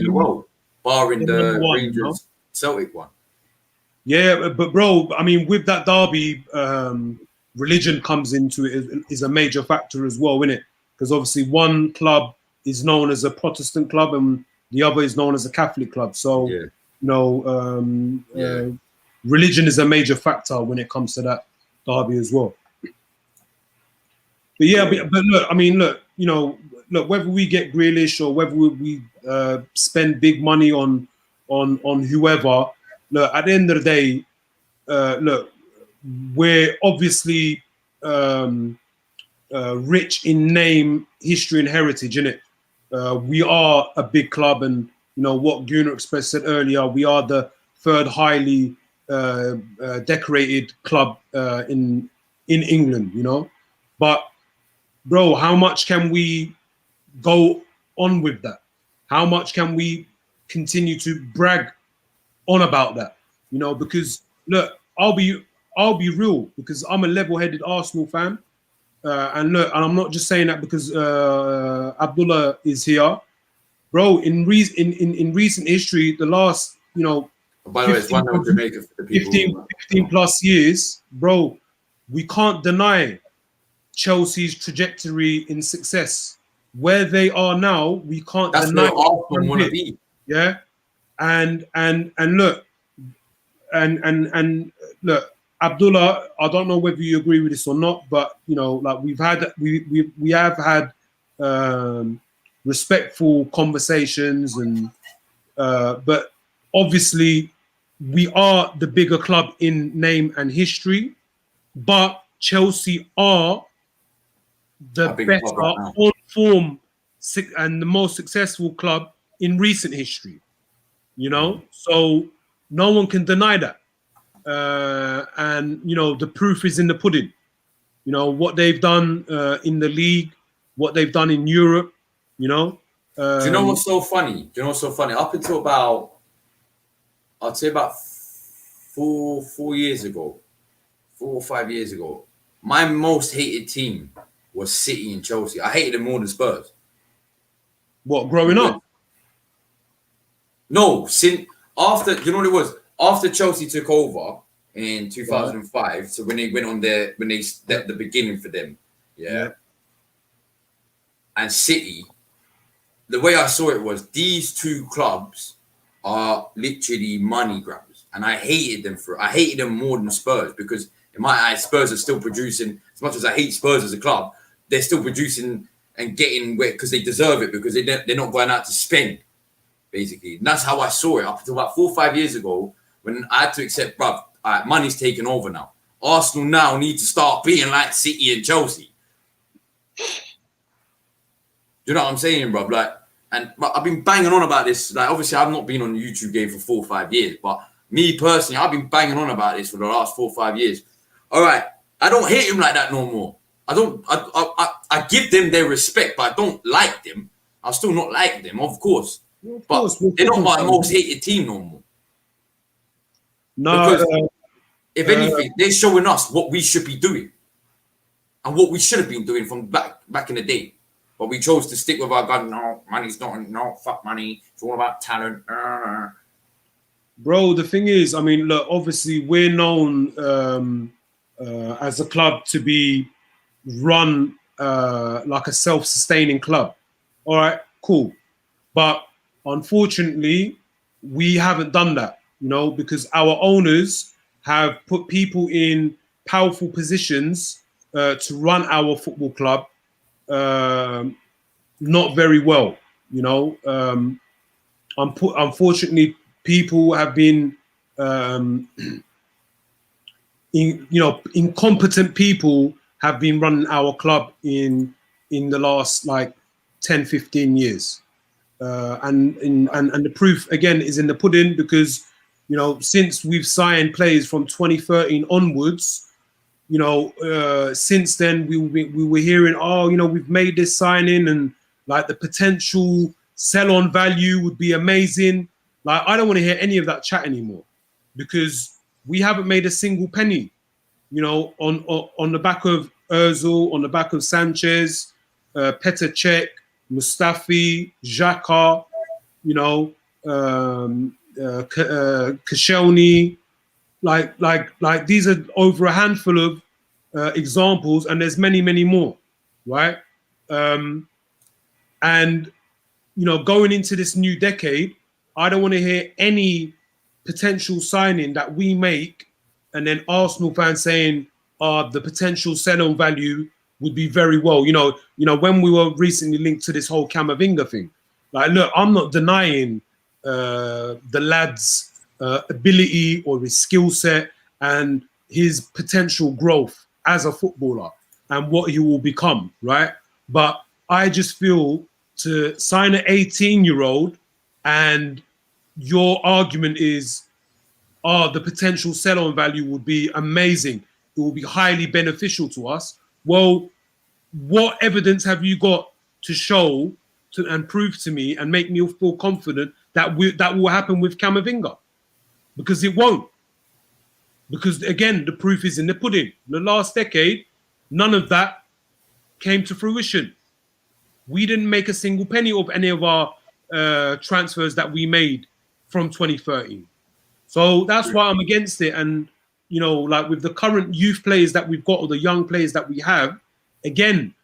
the world, barring the Rangers Celtic one. Yeah, but bro, I mean, with that derby, religion comes into it is a major factor as well, isn't it? Because obviously, one club is known as a Protestant club and the other is known as a Catholic club. So, you know, religion is a major factor when it comes to that derby as well. But yeah, but look, I mean, look, you know, look, whether we get Grealish or whether we spend big money on whoever, look, at the end of the day, look, we're obviously rich in name, history, and heritage, innit? We are a big club, and you know what Gunnar Express said earlier. We are the third highly decorated club in England, you know. But bro, how much can we go on with that? How much can we continue to brag on about that? You know, because look, I'll be real, because I'm a level-headed Arsenal fan. And look, and I'm not just saying that because Abdullah is here, bro. In recent history, the last, you know, By the way, it's 1-0 Jamaica for the people. 15 plus years, bro, we can't deny Chelsea's trajectory in success. Where they are now, we can't That's deny. where Arsenal want to be. Yeah, and look, and look, Abdullah, I don't know whether you agree with this or not, but you know, like we have had respectful conversations, and but obviously we are the bigger club in name and history, but Chelsea are the better on form and the most successful club in recent history. You know, so no one can deny that. And you know, the proof is in the pudding. You know what they've done in the league, what they've done in Europe. You know. Do you know what's so funny? Do you know what's so funny? Up until about, I'd say about 4 years ago, 4 or 5 years ago, my most hated team was City and Chelsea. I hated them more than Spurs. What, growing up? No, since after, you know what it was? After Chelsea took over in 2005, so when they went on their, when they stepped the beginning for them, yeah. And City, the way I saw it was these two clubs are literally money grabbers, and I hated them for it. I hated them more than Spurs, because in my eyes, Spurs are still producing. As much as I hate Spurs as a club, they're still producing and getting where, because they deserve it, because they're not going out to spend, basically. And that's how I saw it up until about 4 or 5 years ago, when I had to accept, bruv, money's taken over now. Arsenal now need to start being like City and Chelsea. Do you know what I'm saying, bruv? Like, and I've been banging on about this. Like, obviously, I've not been on the YouTube game for 4 or 5 years, but me personally, I've been banging on about this for the last 4 or 5 years. All right, I don't hate him like that no more. I give them their respect, but I don't like them. I'll still not like them, of course. But they're not my most hated team no more. No, because if anything, they're showing us what we should be doing and what we should have been doing from back in the day. But we chose to stick with our gun. No, money's not. No, fuck money. It's all about talent. Bro, the thing is, I mean, look, obviously we're known as a club to be run like a self-sustaining club. All right, cool. But unfortunately, we haven't done that, you know, because our owners have put people in powerful positions to run our football club not very well, you know. Unfortunately, people have been, incompetent people have been running our club in the last like 10, 15 years. And the proof again is in the pudding, because, you know, since we've signed players from 2013 onwards, you know, since then we were hearing, oh, you know, we've made this signing and like the potential sell-on value would be amazing. Like, I don't want to hear any of that chat anymore, because we haven't made a single penny, you know, on the back of Ozil, on the back of Sanchez, Petr Cech, Mustafi, Xhaka, you know, Koscielny. Like these are over a handful of examples, and there's many, many more, right? And, you know, going into this new decade, I don't want to hear any potential signing that we make and then Arsenal fans saying the potential sell-on value would be very well. You know, when we were recently linked to this whole Camavinga thing, like, look, I'm not denying the lad's ability or his skill set and his potential growth as a footballer. and what he will become, right? But I just feel to sign an 18-year-old and your argument is, the potential sell-on value would be amazing. It will be highly beneficial to us. Well, what evidence have you got to show and prove to me and make me feel confident that that will happen with Camavinga? Because it won't. Because again, the proof is in the pudding. In the last decade, none of that came to fruition. We didn't make a single penny of any of our transfers that we made from 2013. So that's why I'm against it. And, you know, like with the current youth players that we've got or the young players that we have, again,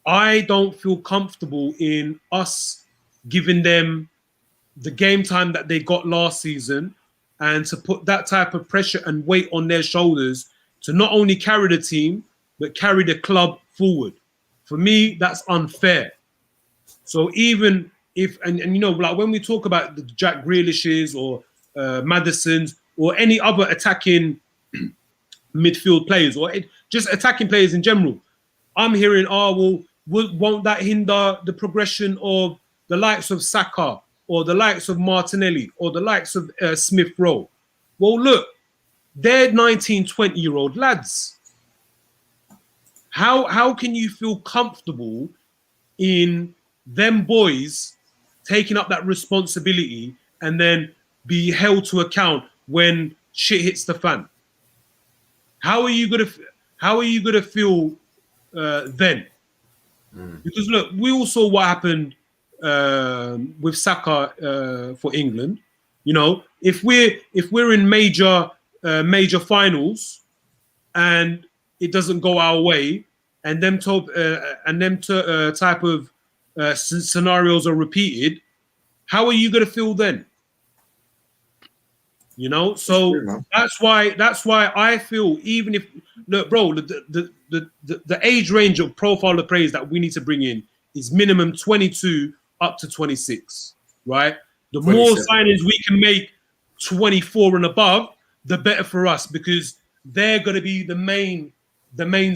I don't feel comfortable in us giving them the game time that they got last season and to put that type of pressure and weight on their shoulders to not only carry the team, but carry the club forward. For me, that's unfair. So even if, and you know, like when we talk about the Jack Grealishes or Maddisons or any other attacking midfield players or just attacking players in general, I'm hearing, oh, well, won't that hinder the progression of the likes of Saka or the likes of Martinelli or the likes of Smith Rowe? Well, look, they're 19, 20-year-old lads. How can you feel comfortable in them boys taking up that responsibility and then be held to account when shit hits the fan? How are you gonna feel then? Because look, we all saw what happened with Saka for England. You know, if we're in major finals and it doesn't go our way, and them type of scenarios are repeated, how are you gonna feel then? You know, so that's why I feel, even if, look, bro, the age range of profile of players that we need to bring in is minimum 22 up to 26, right? The more signings we can make 24 and above, the better for us, because they're going to be the main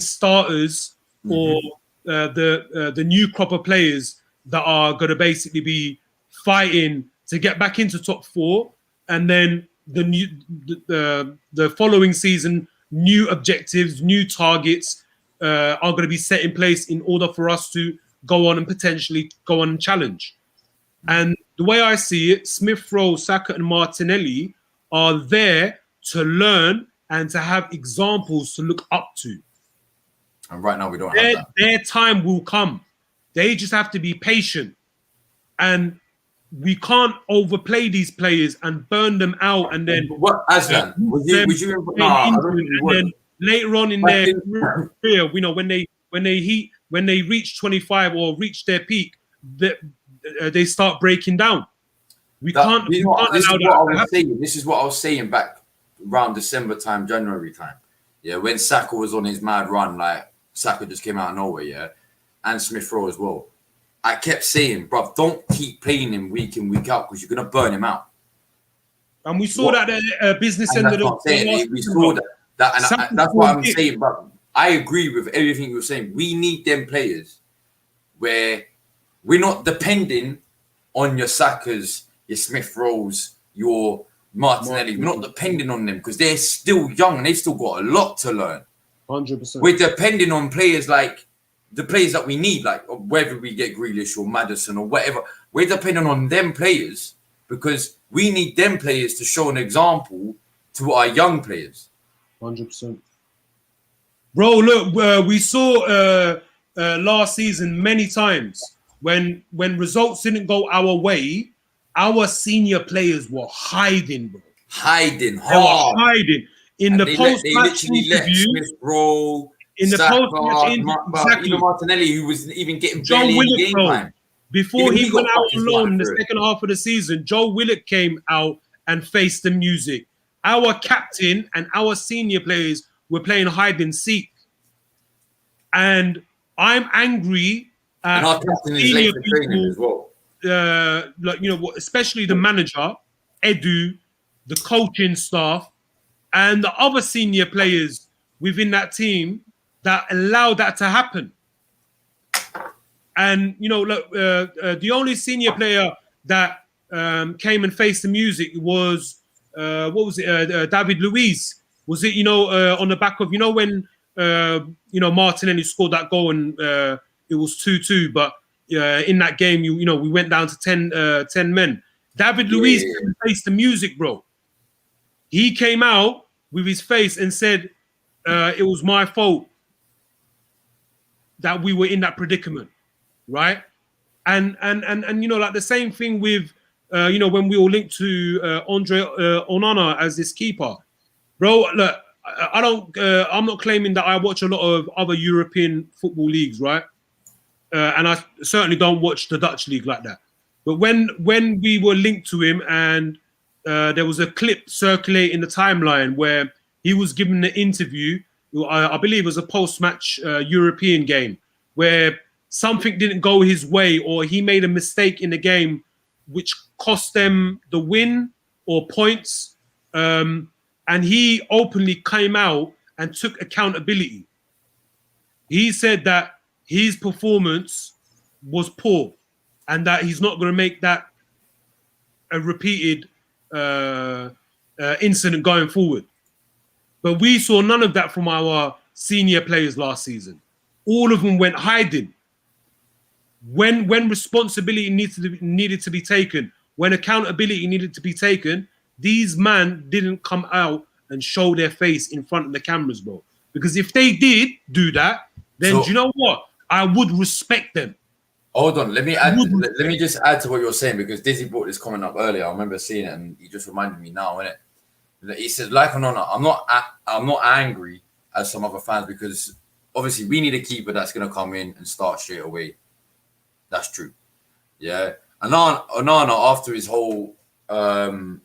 starters or the new crop of players that are going to basically be fighting to get back into top four, and then the following season, new objectives, new targets are going to be set in place in order for us to go on and potentially go on and challenge. And the way I see it, Smith Rowe, Saka and Martinelli are there to learn and to have examples to look up to. And right now we don't have that. Their time will come. They just have to be patient. And we can't overplay these players and burn them out, and then what Aslan? Would you? And then later on in their career, you know, when they reach 25 or reach their peak, they start breaking down. We can't allow that. This is what I was saying back around December time, January time. Yeah, when Saka was on his mad run, like Saka just came out of nowhere, yeah, and Smith Rowe as well. I kept saying, bro, don't keep playing him week in, week out, because you're going to burn him out. And we saw that at business end of the... We saw that and that's what I'm saying, bro. I agree with everything you're saying. We need them players where we're not depending on your Sakas, your Smith Rowes, your Martinelli. We're not depending on them because they're still young and they've still got a lot to learn. 100%. We're depending on players like the players that we need, like whether we get Grealish or Maddison or whatever. We're depending on them players because we need them players to show an example to our young players. 100%. Bro, look, we saw last season many times when results didn't go our way, our senior players were hiding, bro. Hiding hard. They were hiding. In the post-match interview, Smith Rowe, in the post-match interview, even Martinelli, who was even getting barely any game time. Before he went out on loan in the second half of the season, Joe Willock came out and faced the music. Our captain and our senior players were playing hide and seek. And I'm angry at and our captain is late for training as well. Like, you know, especially the manager, Edu, the coaching staff, and the other senior players within that team that allowed that to happen. And you know, look, the only senior player that came and faced the music was what was it? David Luiz. Was it, you know, on the back of, you know, when you know, Martinelli scored that goal and it was 2-2, but in that game, you know, we went down to 10 men. David Luiz came and faced the music, bro. He came out with his face and said, it was my fault that we were in that predicament, right? And you know, like the same thing with you know, when we all linked to Andre Onana as this keeper, bro. Look, I don't. I'm not claiming that I watch a lot of other European football leagues, right? And I certainly don't watch the Dutch league like that. But when we were linked to him, and there was a clip circulating the timeline where he was given an interview. I believe it was a post-match European game where something didn't go his way, or he made a mistake in the game, which cost them the win or points. And he openly came out and took accountability. He said that his performance was poor and that he's not going to make that a repeated incident going forward. But we saw none of that from our senior players last season. All of them went hiding. When responsibility needed to be taken, when accountability needed to be taken, these men didn't come out and show their face in front of the cameras, bro. Because if they did do that, then do you know what? I would respect them. Hold on, let me just add to what you're saying, because Dizzy brought this comment up earlier. I remember seeing it, and he just reminded me now, innit? He says, like or not, I'm not angry as some other fans, because obviously we need a keeper that's going to come in and start straight away. That's true. Yeah. Onana, after his whole ban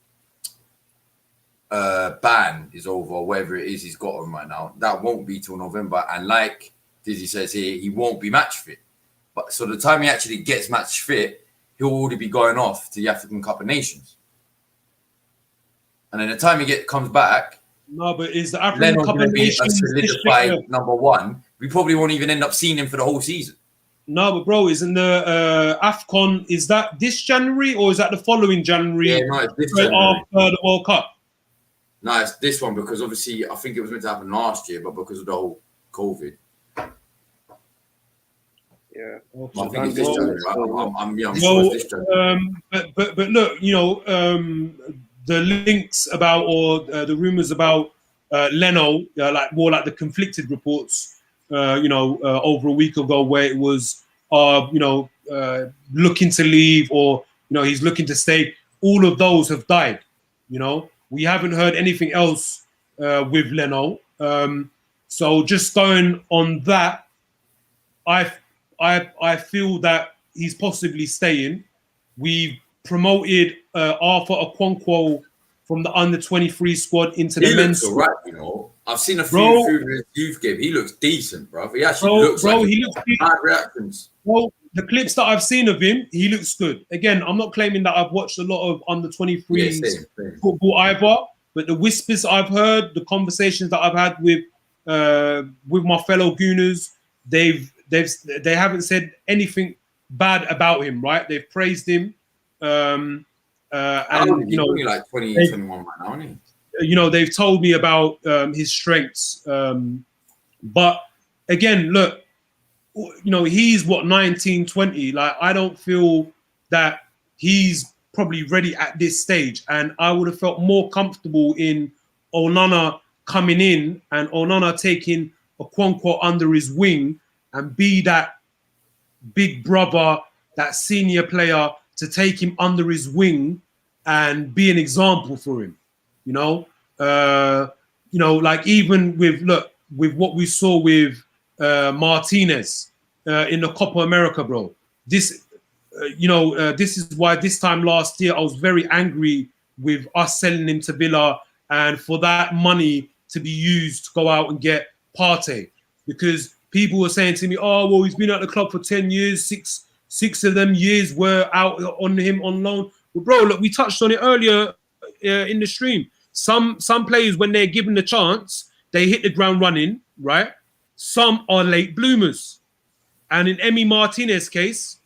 is over, whatever it is he's got on right now, that won't be till November. And like Dizzy says here, he won't be match fit. But so the time he actually gets match fit, he'll already be going off to the African Cup of Nations. And then the time he comes back, no, but is the African Cup of Nations solidified number one? We probably won't even end up seeing him for the whole season. No, but bro, isn't the AFCON, is that this January or is that the following January? Yeah, no, it's this January. After the World Cup? No, it's this one, because obviously I think it was meant to happen last year, but because of the whole COVID. Yeah. I think it's this January. I'm sure it's this January. But look, you know, the links about, or the rumors about Leno, like more like the conflicted reports, you know, over a week ago, where it was, you know, looking to leave, or, you know, he's looking to stay. All of those have died. You know, we haven't heard anything else with Leno. So just going on that, I feel that he's possibly staying. We've promoted Arthur Okonkwo from the under-23 squad into the men's squad. Right, you know. I've seen a few of his youth game. He looks decent, bro. He actually looks like he looks bad reactions. Well, the clips that I've seen of him, he looks good. Again, I'm not claiming that I've watched a lot of under-23 football either, but the whispers I've heard, the conversations that I've had with my fellow Gooners, they haven't said anything bad about him, right? They've praised him. And you know, only like 20, 21 right now, isn't he? You know, they've told me about his strengths. But again, look, you know, he's what, 19, 20. Like, I don't feel that he's probably ready at this stage. And I would have felt more comfortable in Onana coming in and Onana taking Okonkwo under his wing and be that big brother, that senior player, to take him under his wing and be an example for him. You know, like even with what we saw with Martinez in the Copa America, bro. This is why this time last year I was very angry with us selling him to Villa, and for that money to be used to go out and get Partey, because people were saying to me, "Oh, well, he's been at the club for 10 years. Six of them years were out on him on loan." Well, bro, look, we touched on it earlier in the stream. Some players, when they're given the chance, they hit the ground running, right? some are late bloomers. And in Emi Martinez's case,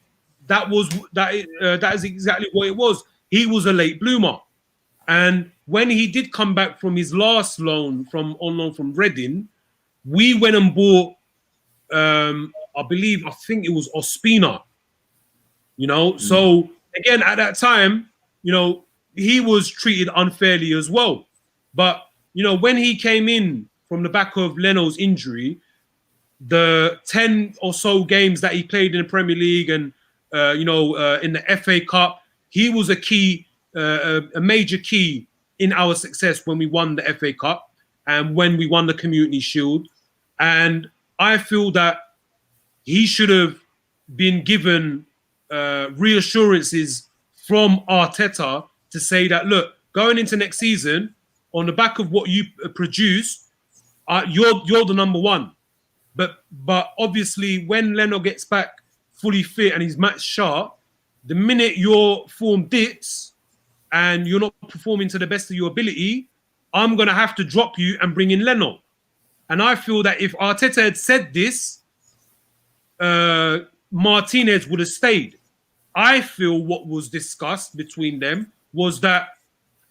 that is exactly what it was. He was a late bloomer. And when he did come back from his last loan from Reading, we went and bought, I think it was Ospina. You know, so again, at that time, you know, he was treated unfairly as well. But, you know, when he came in from the back of Leno's injury, the 10 or so games that he played in the Premier League and, in the FA Cup, he was a major key in our success when we won the FA Cup and when we won the Community Shield. And I feel that he should have been given reassurances from Arteta to say that, look, going into next season, on the back of what you produce, you're the number one. But obviously, when Leno gets back fully fit and he's match sharp, the minute your form dips and you're not performing to the best of your ability, I'm going to have to drop you and bring in Leno. And I feel that if Arteta had said this, Martinez would have stayed. I feel what was discussed between them was that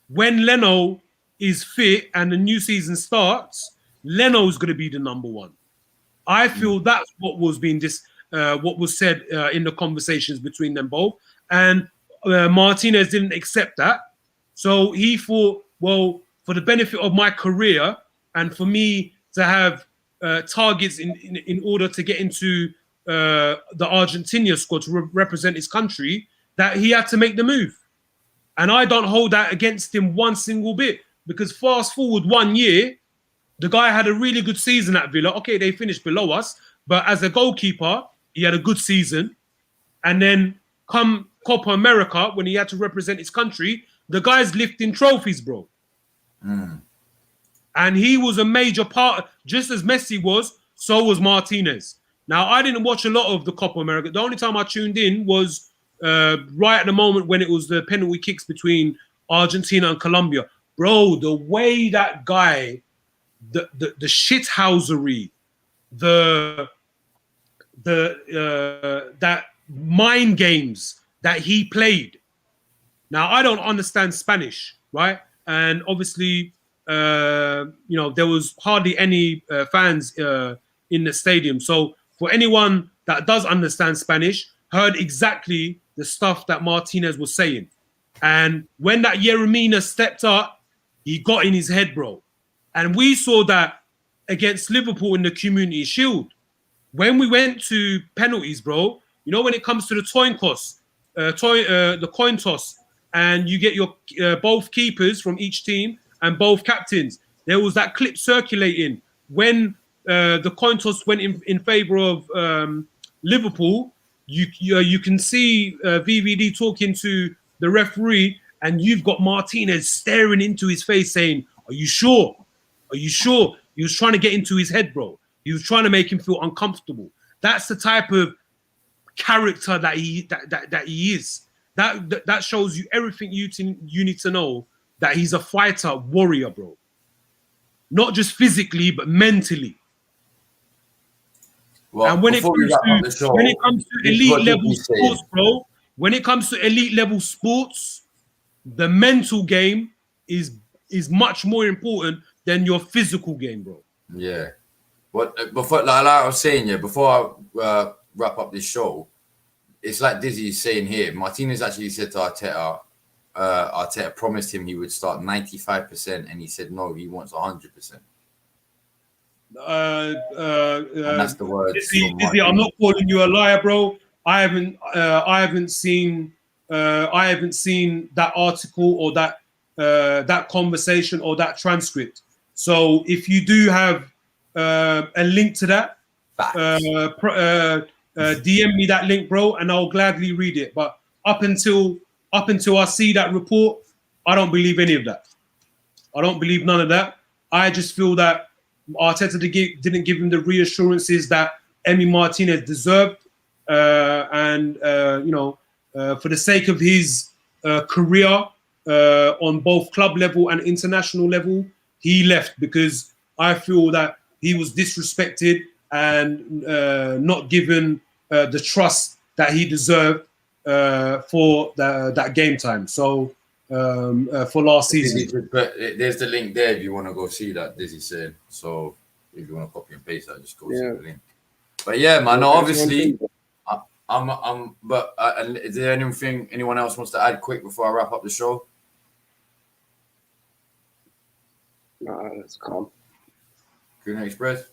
when Leno is fit and the new season starts, Leno's going to be the number one. I feel that's what was being what was said in the conversations between them both. And Martinez didn't accept that. So he thought, well, for the benefit of my career and for me to have targets in order to get into the Argentina squad to represent his country, that he had to make the move. And I don't hold that against him one single bit, because fast forward 1 year, the guy had a really good season at Villa. Okay, they finished below us, but as a goalkeeper, he had a good season. And then come Copa America, when he had to represent his country, the guy's lifting trophies, bro. And he was a major part, just as Messi was, so was Martinez. Now, I didn't watch a lot of the Copa America. The only time I tuned in was right at the moment when it was the penalty kicks between Argentina and Colombia. Bro, the way that guy, the shithousery, that mind games that he played. Now, I don't understand Spanish, right? And obviously, there was hardly any fans in the stadium. So for anyone that does understand Spanish, heard exactly the stuff that Martinez was saying. And when that Yeremina stepped up, he got in his head, bro. And we saw that against Liverpool in the Community Shield. When we went to penalties, bro, you know, when it comes to the coin toss, and you get your both keepers from each team and both captains, there was that clip circulating when the coin toss went in favor of Liverpool. You can see VVD talking to the referee, and you've got Martinez staring into his face saying, "Are you sure? Are you sure?" He was trying to get into his head, bro. He was trying to make him feel uncomfortable. That's the type of character that he is. That shows you everything you need to know, that he's a fighter, warrior, bro. Not just physically, but mentally. Well, and when it comes to elite level sports, bro, when it comes to elite level sports, the mental game is much more important than your physical game, bro. Yeah. But before, like I was saying, before I wrap up this show, it's like Dizzy's saying here. Martinez actually said to Arteta, Arteta promised him he would start 95%, and he said no, he wants 100%. And that's the word. Dizzy, I'm not calling you a liar, bro. I haven't seen that article or that conversation or that transcript. So if you do have a link to that, DM me that link, bro, and I'll gladly read it. But up until I see that report, I don't believe any of that. I don't believe none of that. I just feel that Arteta didn't give him the reassurances that Emi Martinez deserved, and for the sake of his career on both club level and international level, he left, because I feel that he was disrespected and not given the trust that he deserved for that game time. So for last season. But there's the link there if you want to go see that. Dizzy said. So if you want to copy and paste that, just go see the link. But yeah, man. No, obviously, But is there anything anyone else wants to add quick before I wrap up the show? Nah, that's calm. Gooner Express.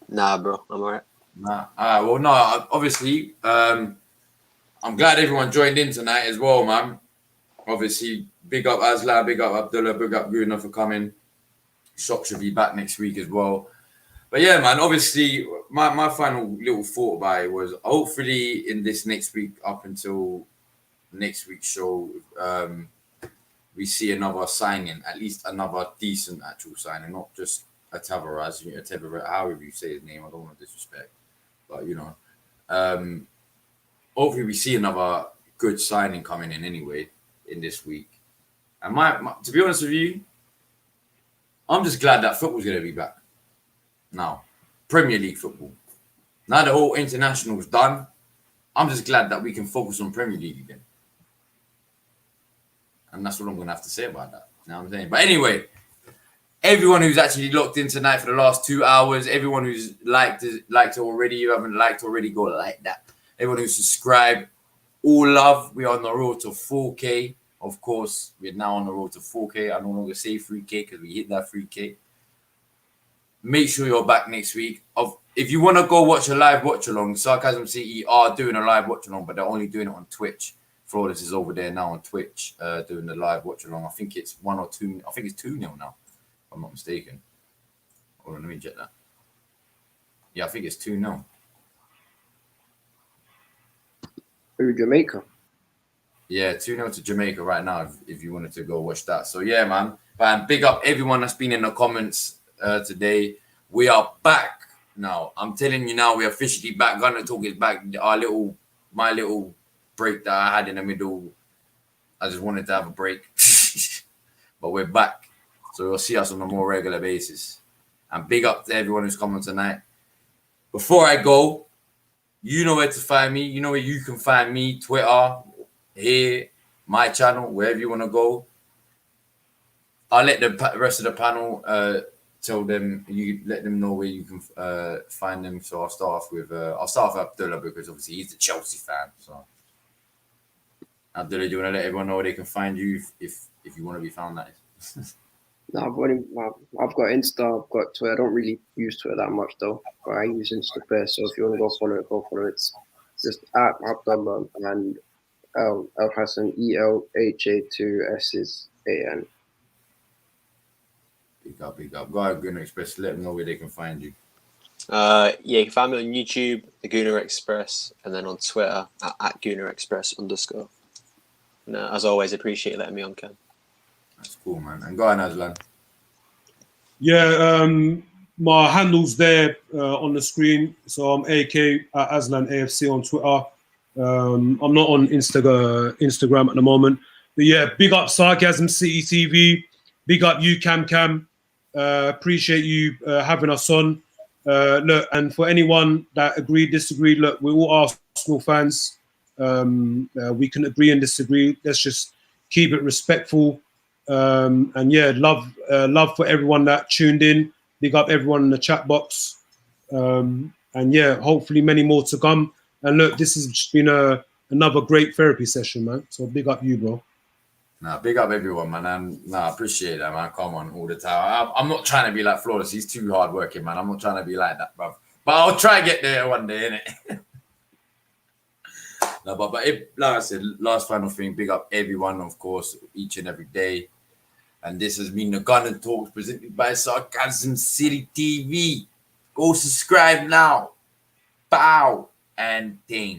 Nah, bro, I'm alright. Nah. Well, no. Obviously, I'm glad everyone joined in tonight as well, man. Obviously, big up Asla, big up Abdullah, big up Gooner for coming. Shop should be back next week as well. But yeah, man, obviously, my final little thought about it was hopefully in this next week, up until next week's show, we see another signing, at least another decent actual signing, not just a Tavares, however you say his name. I don't want to disrespect, but hopefully we see another good signing coming in anyway in this week. And to be honest with you, I'm just glad that football's going to be back now. Premier League football. Now the whole international's done, I'm just glad that we can focus on Premier League again. And that's what I'm going to have to say about that. You know what I'm saying? But anyway, everyone who's actually locked in tonight for the last 2 hours, everyone who's liked it already, you haven't liked already, go like that. Everyone who's subscribed, all love. We are on the road to 4K. Of course, we're now on the road to 4K. I no longer say 3K because we hit that 3K. Make sure you're back next week. If you want to go watch a live watch-along, Sarcasm City are doing a live watch-along, but they're only doing it on Twitch. Flawless is over there now on Twitch doing the live watch-along. I think it's 1 or 2. I think it's 2-0 now, if I'm not mistaken. Hold on, let me check that. Yeah, I think it's 2-0. Who, Jamaica? Yeah, 2-0 to Jamaica right now if you wanted to go watch that. So, yeah, man. But big up everyone that's been in the comments today. We are back now. I'm telling you now, we're officially back. Gunner Talk is back. My little break that I had in the middle, I just wanted to have a break. But we're back. So you'll see us on a more regular basis. And big up to everyone who's coming tonight. Before I go, you know where to find me. You know where you can find me. Twitter, here, my channel, wherever you want to go. I'll let the rest of the panel tell them, you let them know where you can find them. So I'll start off with Abdullah because obviously he's the Chelsea fan. So Abdullah, do you want to let everyone know where they can find you if you want to be found? That is. No, I've got Insta, I've got Twitter. I don't really use Twitter that much though, but I use Insta first. So if you want to go follow it. It's just at Abdullah and El Hassan, ELHA2SAN. Big up. Go ahead, Gooner Express. Let them know where they can find you. Yeah, you can find me on YouTube, the Gooner Express, and then on Twitter at Gooner Express _. And as always, appreciate letting me on, Ken. That's cool, man. And go on, Aslan. Yeah, my handle's there on the screen. So I'm AK at Aslan AFC on Twitter. I'm not on Instagram at the moment. But yeah, big up Sarcasm City TV. Big up you, Cam. Appreciate you having us on. Look, and for anyone that agreed, disagreed, look, we're all Arsenal fans. We can agree and disagree. Let's just keep it respectful. And yeah, love for everyone that tuned in. Big up everyone in the chat box. And yeah, hopefully many more to come. And look, this has just been another great therapy session, man. So big up you, bro. Nah, big up everyone, man. And I appreciate that, man. Come on all the time. I'm not trying to be like Flawless. He's too hard working, man. I'm not trying to be like that, bro. But I'll try to get there one day, innit? No, but like I said, last final thing, big up everyone, of course, each and every day. And this has been the Gun and Talks presented by Sarcasm City TV. Go subscribe now. Bow and ding.